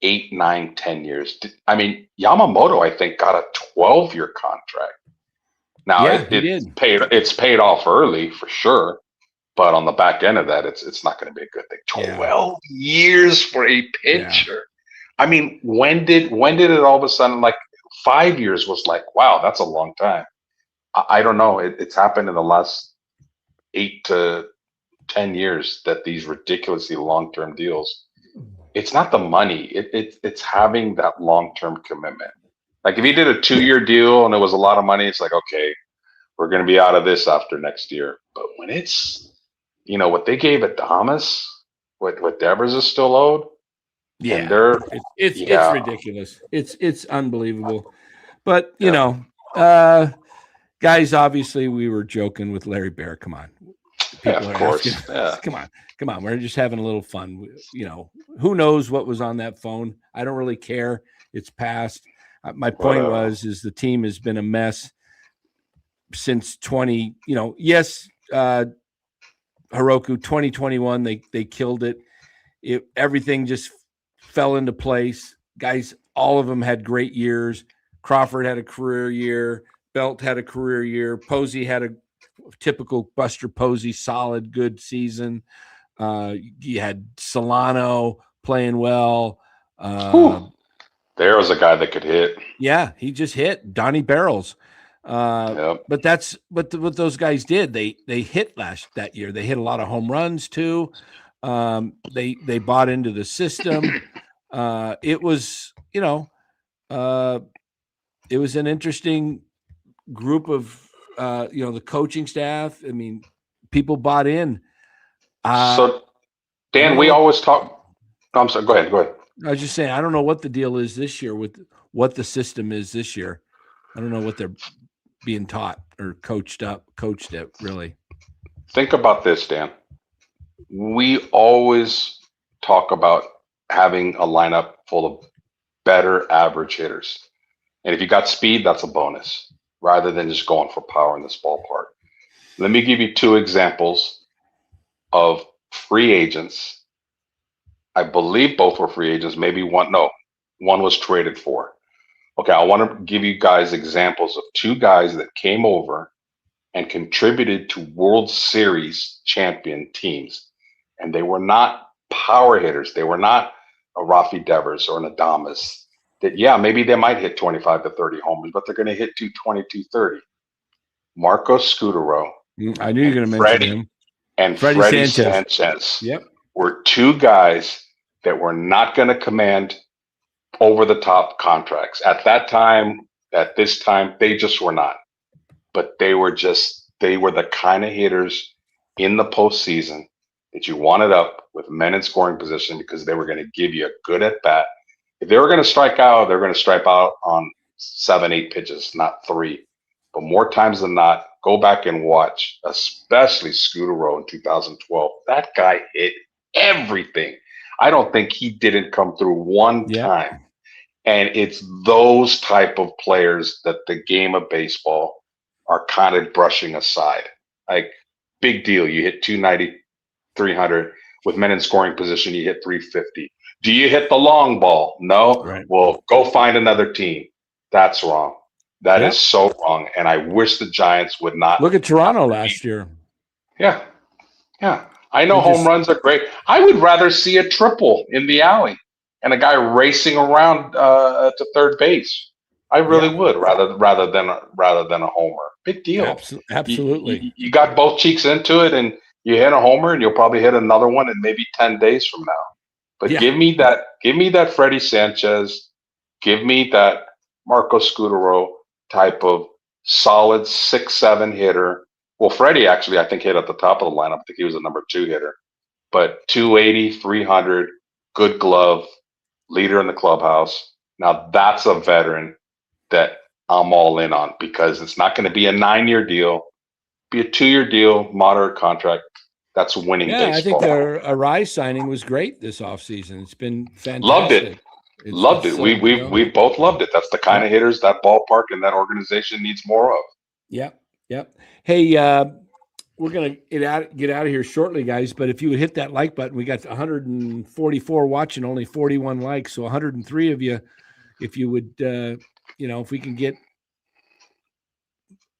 Speaker 4: 8, 9, 10 years? I mean, Yamamoto, I think, got a 12-year contract. Now, it's paid off early for sure, but on the back end of that, it's not going to be a good thing. 12 years for a pitcher. Yeah. I mean, when did it all of a sudden, 5 years was like, wow, that's a long time. I don't know. It's happened in the last 8 to 10 years that these ridiculously long-term deals. It's not the money. It's having that long-term commitment. Like if you did a 2-year deal and it was a lot of money, it's like, okay, we're going to be out of this after next year. But when it's, what they gave Adames, what Devers is still owed.
Speaker 2: Yeah,
Speaker 4: and they're
Speaker 2: it's
Speaker 4: yeah.
Speaker 2: ridiculous. It's unbelievable. But guys, obviously we were joking with Larry Bear. Come on,
Speaker 4: Of course. Yeah.
Speaker 2: Come on. We're just having a little fun. Who knows what was on that phone? I don't really care. It's past. My point is the team has been a mess since 20. Yes, Hiroku 2021. They killed it. Everything just fell into place. Guys, all of them had great years. Crawford had a career year. Belt had a career year. Posey had a typical Buster Posey, solid, good season. You had Solano playing well.
Speaker 4: There was a guy that could hit.
Speaker 2: Yeah, he just hit Donnie Barrels.
Speaker 4: Yep.
Speaker 2: But that's what those guys did. They hit that year. They hit a lot of home runs too. They bought into the system. It was it was an interesting group of the coaching staff. I mean, people bought in.
Speaker 4: So Dan, we always talk. I'm sorry. Go ahead.
Speaker 2: I was just saying, I don't know what the deal is this year with what the system is this year. I don't know what they're being taught or coached at really.
Speaker 4: Think about this, Dan. We always talk about having a lineup full of better average hitters. And if you got speed, that's a bonus rather than just going for power in this ballpark. Let me give you 2 examples of free agents. I believe both were free agents. Maybe one was traded for. Okay, I want to give you guys examples of 2 guys that came over and contributed to World Series champion teams. And they were not power hitters. They were not a Rafi Devers or an Adames. That, maybe they might hit 25 to 30 homers, but they're going to hit 220, 230. Marco Scutaro.
Speaker 2: I knew you were going to mention him.
Speaker 4: And Freddie Sanchez.
Speaker 2: Yep.
Speaker 4: Were 2 guys that were not going to command over-the-top contracts. At that time, at this time, they just were not. But they were the kind of hitters in the postseason that you wanted up with men in scoring position because they were going to give you a good at-bat. If they were going to strike out, they're going to strike out on 7, 8 pitches, not 3. But more times than not, go back and watch, especially Scutaro in 2012. That guy hit everything. I don't think he didn't come through one time. And it's those type of players that the game of baseball are kind of brushing aside. Like, big deal. You hit 290, 300. With men in scoring position, you hit 350. Do you hit the long ball? No.
Speaker 2: Right.
Speaker 4: Well, go find another team. That's wrong. That is so wrong. And I wish the Giants would not.
Speaker 2: Look at Toronto last year.
Speaker 4: Yeah. I know home runs are great. I would rather see a triple in the alley and a guy racing around to third base. I really would rather than a homer. Big deal.
Speaker 2: Absolutely.
Speaker 4: You got both cheeks into it, and you hit a homer, and you'll probably hit another one in maybe 10 days from now. But give me that Freddie Sanchez, give me that Marco Scutaro type of solid 6-7 hitter. Well, Freddie actually, I think, hit at the top of the lineup. I think he was a number 2 hitter. But 280, 300, good glove, leader in the clubhouse. Now that's a veteran that I'm all in on because it's not going to be a 9-year deal, be a 2-year deal, moderate contract. That's winning baseball.
Speaker 2: I think their Arise signing was great this offseason. It's been fantastic.
Speaker 4: Loved it. We both loved it. That's the kind of hitters that ballpark and that organization needs more of.
Speaker 2: Yep. Hey, we're gonna get out of here shortly, guys. But if you would hit that like button, we got 144 watching, only 41 likes, so 103 of you. If you would, if we can get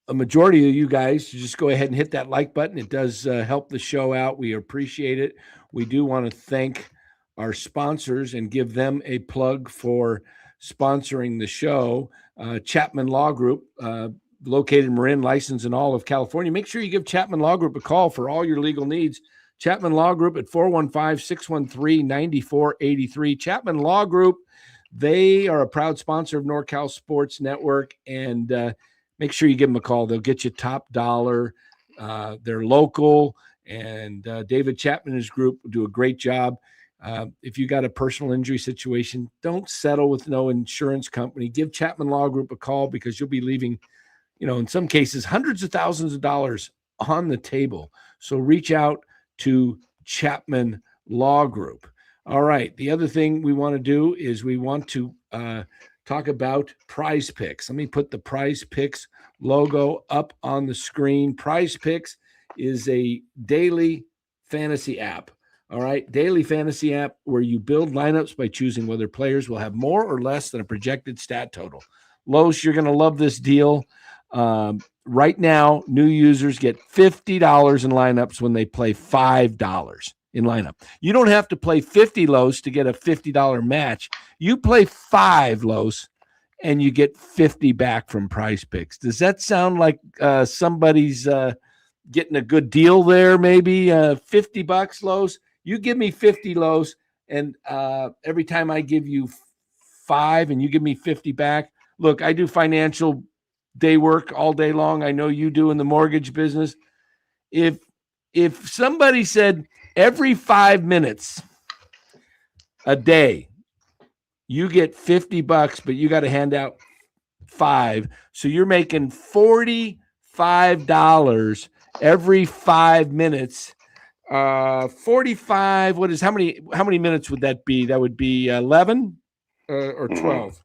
Speaker 2: a majority of you guys to just go ahead and hit that like button, it does help the show out. We appreciate it. We do want to thank our sponsors and give them a plug for sponsoring the show. Chapman Law Group. located in Marin, licensed in all of California. Make sure you give Chapman Law Group a call for all your legal needs. Chapman Law Group at 415-613-9483. Chapman Law Group, they are a proud sponsor of NorCal Sports Network, and make sure you give them a call. They'll get you top dollar. They're local, and David Chapman and his group will do a great job. If you got a personal injury situation, don't settle with no insurance company. Give Chapman Law Group a call, because you'll be leaving, in some cases, hundreds of thousands of dollars on the table. So reach out to Chapman Law Group. All right. The other thing we want to do is we want to talk about PrizePicks. Let me put the PrizePicks logo up on the screen. PrizePicks is a daily fantasy app. All right. Daily fantasy app where you build lineups by choosing whether players will have more or less than a projected stat total. Los, you're going to love this deal. Right now, new users get $50 in lineups when they play $5 in lineup. You don't have to play 50 Los to get a $50 match. You play 5 Los and you get 50 back from PrizePicks. Does that sound like somebody's getting a good deal there? Maybe $50 Los. You give me 50 Los, and every time I give you 5 and you give me 50 back. Look, I do financial day work all day long. I know you do in the mortgage business. If somebody said every 5 minutes a day, you get $50, but you got to hand out 5. So you're making $45 every 5 minutes. 45. What is how many minutes would that be? That would be 11 or 12.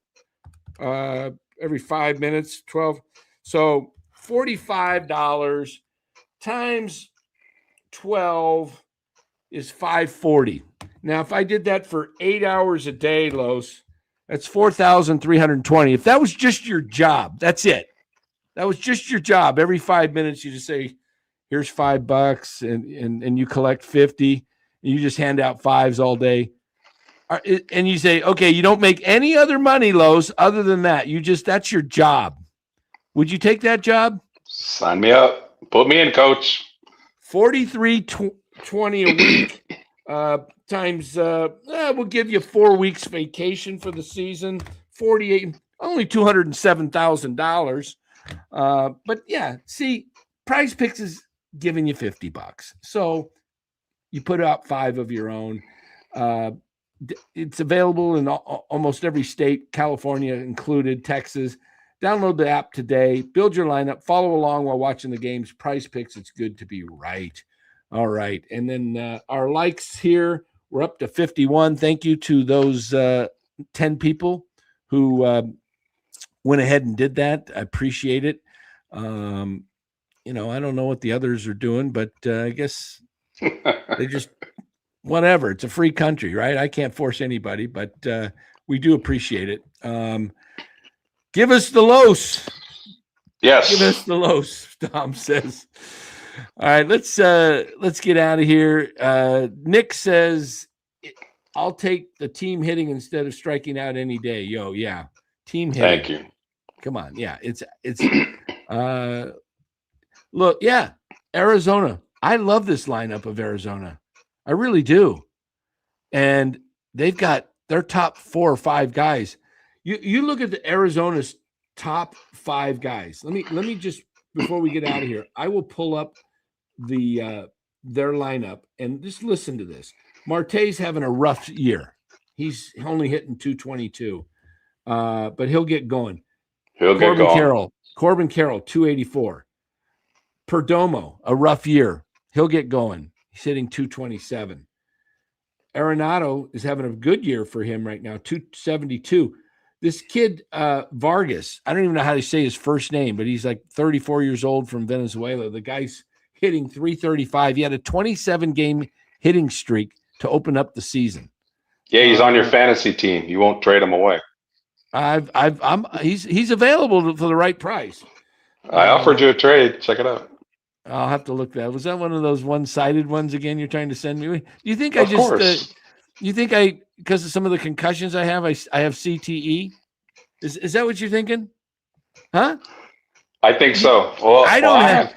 Speaker 2: Every 5 minutes, 12. So $45 times 12 is $540. Now, if I did that for 8 hours a day, Los, that's $4,320. If that was just your job, that's it. That was just your job. Every 5 minutes, you just say, here's $5, and you collect 50, and you just hand out 5s all day. And you say, okay, you don't make any other money, Los, other than that. That's your job. Would you take that job?
Speaker 4: Sign me up. Put me in, coach.
Speaker 2: $43.20 a week times, we'll give you 4 weeks vacation for the season. 48, only $207,000. But yeah, see, PrizePicks is giving you $50. So you put out 5 of your own. It's available in almost every state, California included, Texas. Download the app today. Build your lineup. Follow along while watching the games. PrizePicks, it's good to be right. All right. And then our likes here, we're up to 51. Thank you to those 10 people who went ahead and did that. I appreciate it. I don't know what the others are doing, but I guess they just – whatever. It's a free country, right? I can't force anybody, but we do appreciate it. Give us the Los.
Speaker 4: Yes.
Speaker 2: Give us the Los, Tom says. All right, let's get out of here. Nick says, I'll take the team hitting instead of striking out any day. Yo, yeah. Team hitting.
Speaker 4: Thank you.
Speaker 2: Come on. Yeah, it's look, yeah, Arizona. I love this lineup of Arizona. I really do. And they've got their top 4 or 5 guys. You look at the Arizona's top 5 guys. Let me just, before we get out of here, I will pull up their lineup and just listen to this. Marte's having a rough year. He's only hitting 222. But he'll get going. Corbin Carroll, 284. Perdomo, a rough year. He'll get going. He's hitting 227. Arenado is having a good year for him right now, 272. This kid, Vargas, I don't even know how to say his first name, but he's like 34 years old from Venezuela. The guy's hitting 335. He had a 27-game hitting streak to open up the season.
Speaker 4: Yeah, he's on your fantasy team. You won't trade him away.
Speaker 2: He's available for the right price.
Speaker 4: I offered you a trade. Check it out.
Speaker 2: I'll have to look that. Was that one of those one-sided ones again you're trying to send me? Do you think because of some of the concussions I have CTE? Is that what you're thinking? Huh?
Speaker 4: I think so. Well,
Speaker 2: I don't have.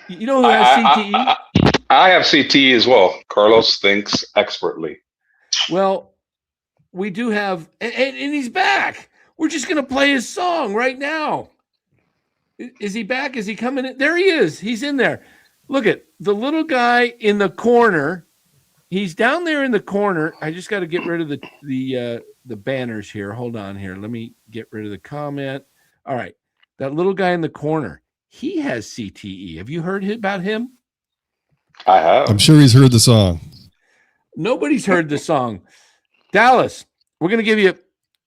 Speaker 2: You know who has CTE?
Speaker 4: I have CTE as well. Carlos thinks expertly.
Speaker 2: Well, we do have, and he's back. We're just going to play his song right now. Is he back? Is he coming in? There he is. He's in there. Look at the little guy in the corner. He's down there in the corner. I just got to get rid of the banners here. Hold on here. Let me get rid of the comment. All right. That little guy in the corner, he has CTE. Have you heard about him?
Speaker 4: I have.
Speaker 1: I'm sure he's heard the song.
Speaker 2: Nobody's heard the song. Dallas, we're going to give you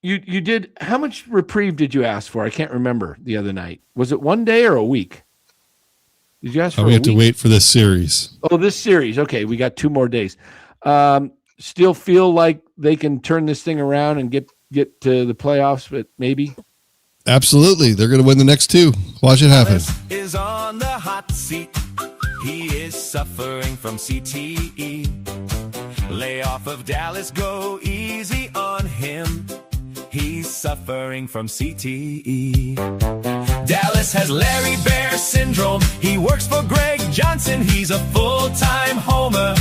Speaker 2: you did, how much reprieve did you ask for? I can't remember the other night. Was it 1 day or a week? Did you ask for a week?
Speaker 1: We have to wait for this series.
Speaker 2: Oh, this series. Okay, we got 2 more days. Still feel like they can turn this thing around and get to the playoffs, but maybe?
Speaker 1: Absolutely. They're going to win the next 2. Watch it happen.
Speaker 5: Is on the hot seat. He is suffering from CTE. Lay off of Dallas, go easy on him. He's suffering from CTE. Dallas has Larry Bear syndrome. He works for Greg Johnson. He's a full-time homer.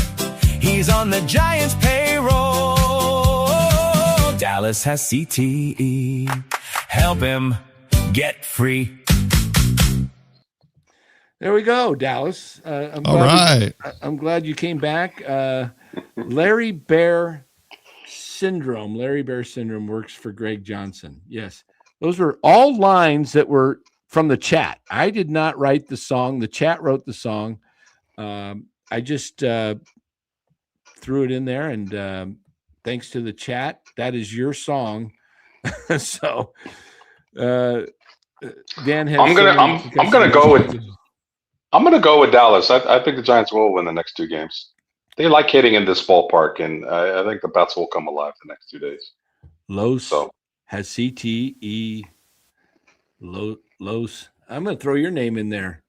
Speaker 5: He's on the Giants payroll. Dallas has CTE. Help him get free.
Speaker 2: There we go, Dallas. I'm glad you came back. Larry Bear syndrome. Larry Bear syndrome works for Greg Johnson. Yes. Those were all lines that were from the chat. I did not write the song. The chat wrote the song. I just threw it in there, and thanks to the chat, that is your song. So Dan has
Speaker 4: I'm gonna go with Dallas. I think the Giants will win the next 2 games. They like hitting in this ballpark, and I think the bats will come alive the next 2 days.
Speaker 2: Los has CTE. Los. I'm going to throw your name in there.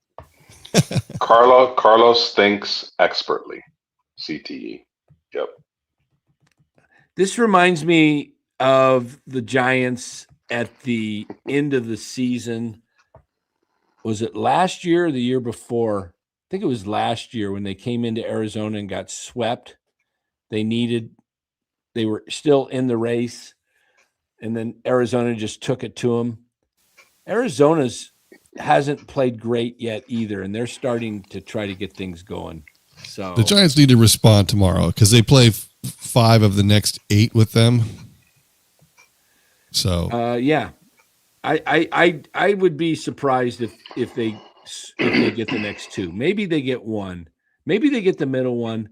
Speaker 4: Carlos thinks expertly. CTE. Yep.
Speaker 2: This reminds me of the Giants at the end of the season. Was it last year or the year before? I think it was last year when they came into Arizona and got swept. They were still in the race, and then Arizona just took it to them. Arizona's hasn't played great yet either, and they're starting to try to get things going. So
Speaker 1: the Giants need to respond tomorrow because they play 5 of the next 8 with them. So
Speaker 2: yeah, I would be surprised if they get the next 2. Maybe they get 1. Maybe they get the middle one.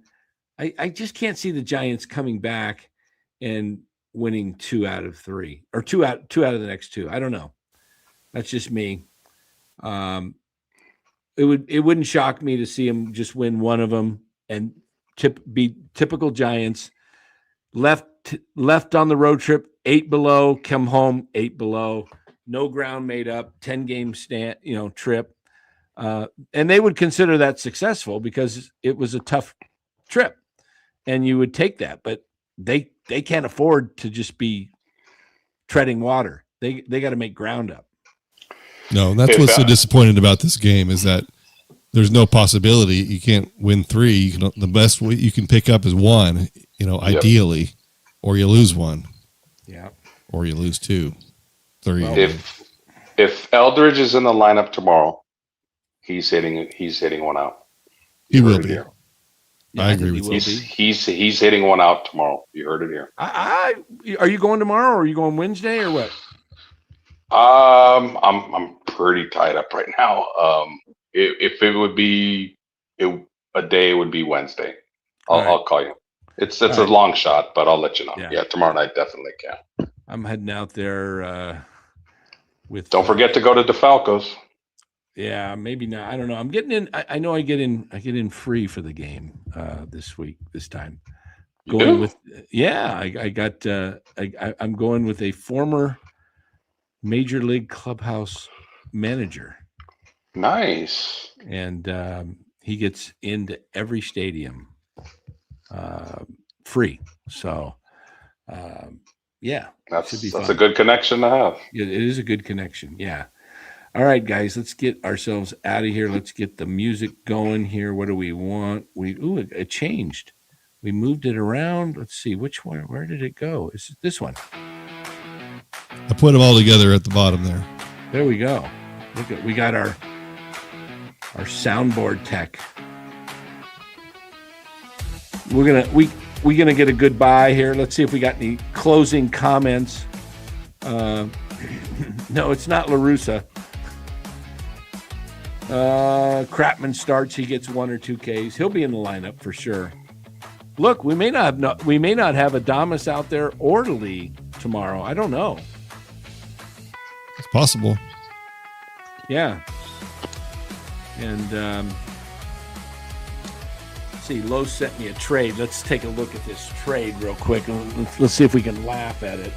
Speaker 2: I just can't see the Giants coming back and winning 2 out of 3 or 2 out of the next 2. I don't know. That's just me. It wouldn't shock me to see them just win one of them and be typical Giants. Left on the road trip, 8 below, come home 8 below, no ground made up, 10-game trip. And they would consider that successful because it was a tough trip and you would take that, but they can't afford to just be treading water. They got to make ground up.
Speaker 1: No, that's what's so disappointing about this game is that there's no possibility. You can't win 3. The best way you can pick up is 1, ideally, or you lose 1.
Speaker 2: Yeah.
Speaker 1: Or you lose 2, 3.
Speaker 4: Well, if Eldridge is in the lineup tomorrow, he's hitting 1 out.
Speaker 1: He will be.
Speaker 4: Here.
Speaker 1: Yeah, I agree with you.
Speaker 4: He's hitting 1 out tomorrow. You heard it here.
Speaker 2: Are you going tomorrow or are you going Wednesday or what?
Speaker 4: I'm pretty tied up right now. If it would be a day, it would be Wednesday. I'll call you. It's a long shot, but I'll let you know. Yeah, tomorrow night definitely can.
Speaker 2: I'm heading out there with.
Speaker 4: Don't forget to go to DeFalco's.
Speaker 2: Yeah, maybe not. I don't know. I'm getting in. I know I get in free for the game this time. Going with I got. I'm going with a former Major League Clubhouse manager.
Speaker 4: Nice.
Speaker 2: And he gets into every stadium free. So,
Speaker 4: that's a good connection to have.
Speaker 2: It is a good connection. Yeah. All right, guys, let's get ourselves out of here. Let's get the music going here. What do we want? It changed. We moved it around. Let's see which one. Where did it go? Is it this one?
Speaker 1: I put them all together at the bottom there.
Speaker 2: There we go. We got our soundboard tech. We're gonna get a goodbye here. Let's see if we got any closing comments. No, it's not LaRussa. Crapman starts. He gets 1 or 2 Ks. He'll be in the lineup for sure. Look, we may not have Adames out there or Lee tomorrow. I don't know.
Speaker 1: It's possible.
Speaker 2: Yeah. And let's see, Lowe sent me a trade. Let's take a look at this trade real quick. Let's see if we can laugh at it.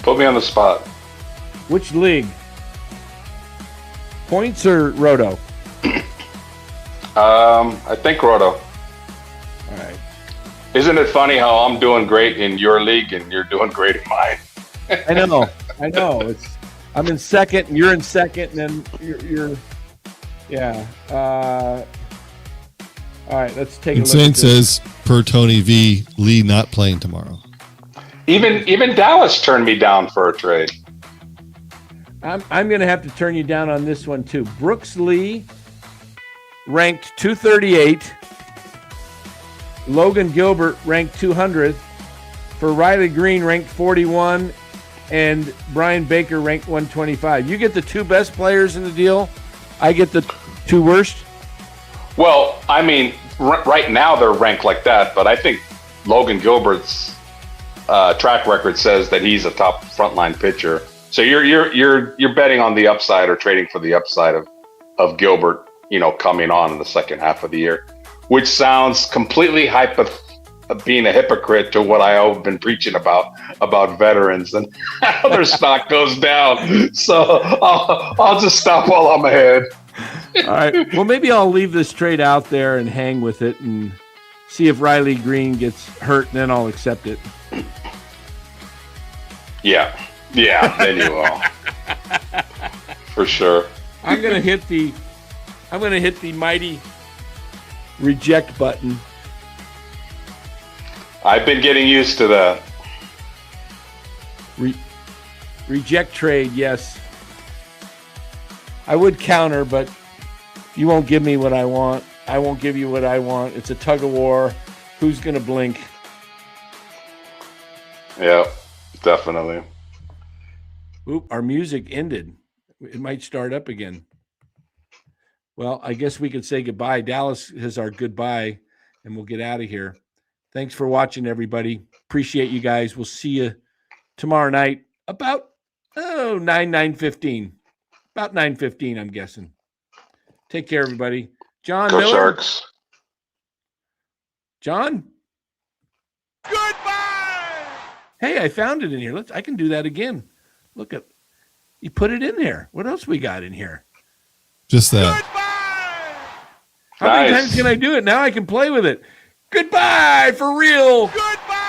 Speaker 4: Put me on the spot.
Speaker 2: Which league? Points or Roto?
Speaker 4: I think Roto.
Speaker 2: All right.
Speaker 4: Isn't it funny how I'm doing great in your league and you're doing great in mine?
Speaker 2: I know. I'm in second, and you're in second, and then you're yeah. All right, let's take a look.
Speaker 1: Insane says, per Tony V, Lee not playing tomorrow.
Speaker 4: Even Dallas turned me down for a trade.
Speaker 2: I'm going to have to turn you down on this one too. Brooks Lee ranked 238. Logan Gilbert ranked 200th. For Riley Green ranked 41. And Brian Baker ranked 125. You get the 2 best players in the deal. I get the 2 worst.
Speaker 4: Well, I mean, right now they're ranked like that, but I think Logan Gilbert's track record says that he's a top frontline pitcher. So you're betting on the upside or trading for the upside of Gilbert, coming on in the second half of the year, which sounds completely being a hypocrite to what I've been preaching about veterans and how their stock goes down. So I'll just stop while I'm ahead.
Speaker 2: All right. Well, maybe I'll leave this trade out there and hang with it and see if Riley Green gets hurt, and then I'll accept it.
Speaker 4: Yeah, then you will. For sure.
Speaker 2: I'm gonna hit the mighty reject button.
Speaker 4: I've been getting used to that.
Speaker 2: Reject trade, yes. I would counter, but you won't give me what I want. I won't give you what I want. It's a tug of war. Who's gonna blink?
Speaker 4: Yeah, definitely.
Speaker 2: Oop, our music ended. It might start up again. Well, I guess we could say goodbye. Dallas is our goodbye, and we'll get out of here. Thanks for watching, everybody. Appreciate you guys. We'll see you tomorrow night about 9:15. About 9:15, I'm guessing. Take care, everybody. John
Speaker 4: Go
Speaker 2: Miller.
Speaker 4: Sharks.
Speaker 2: John?
Speaker 5: Goodbye!
Speaker 2: Hey, I found it in here. I can do that again. Look at, you put it in there. What else we got in here?
Speaker 1: Just that.
Speaker 5: Goodbye!
Speaker 2: How many
Speaker 4: Nice.
Speaker 2: times can I do it? Now I can play with it. Goodbye for real.
Speaker 5: Goodbye!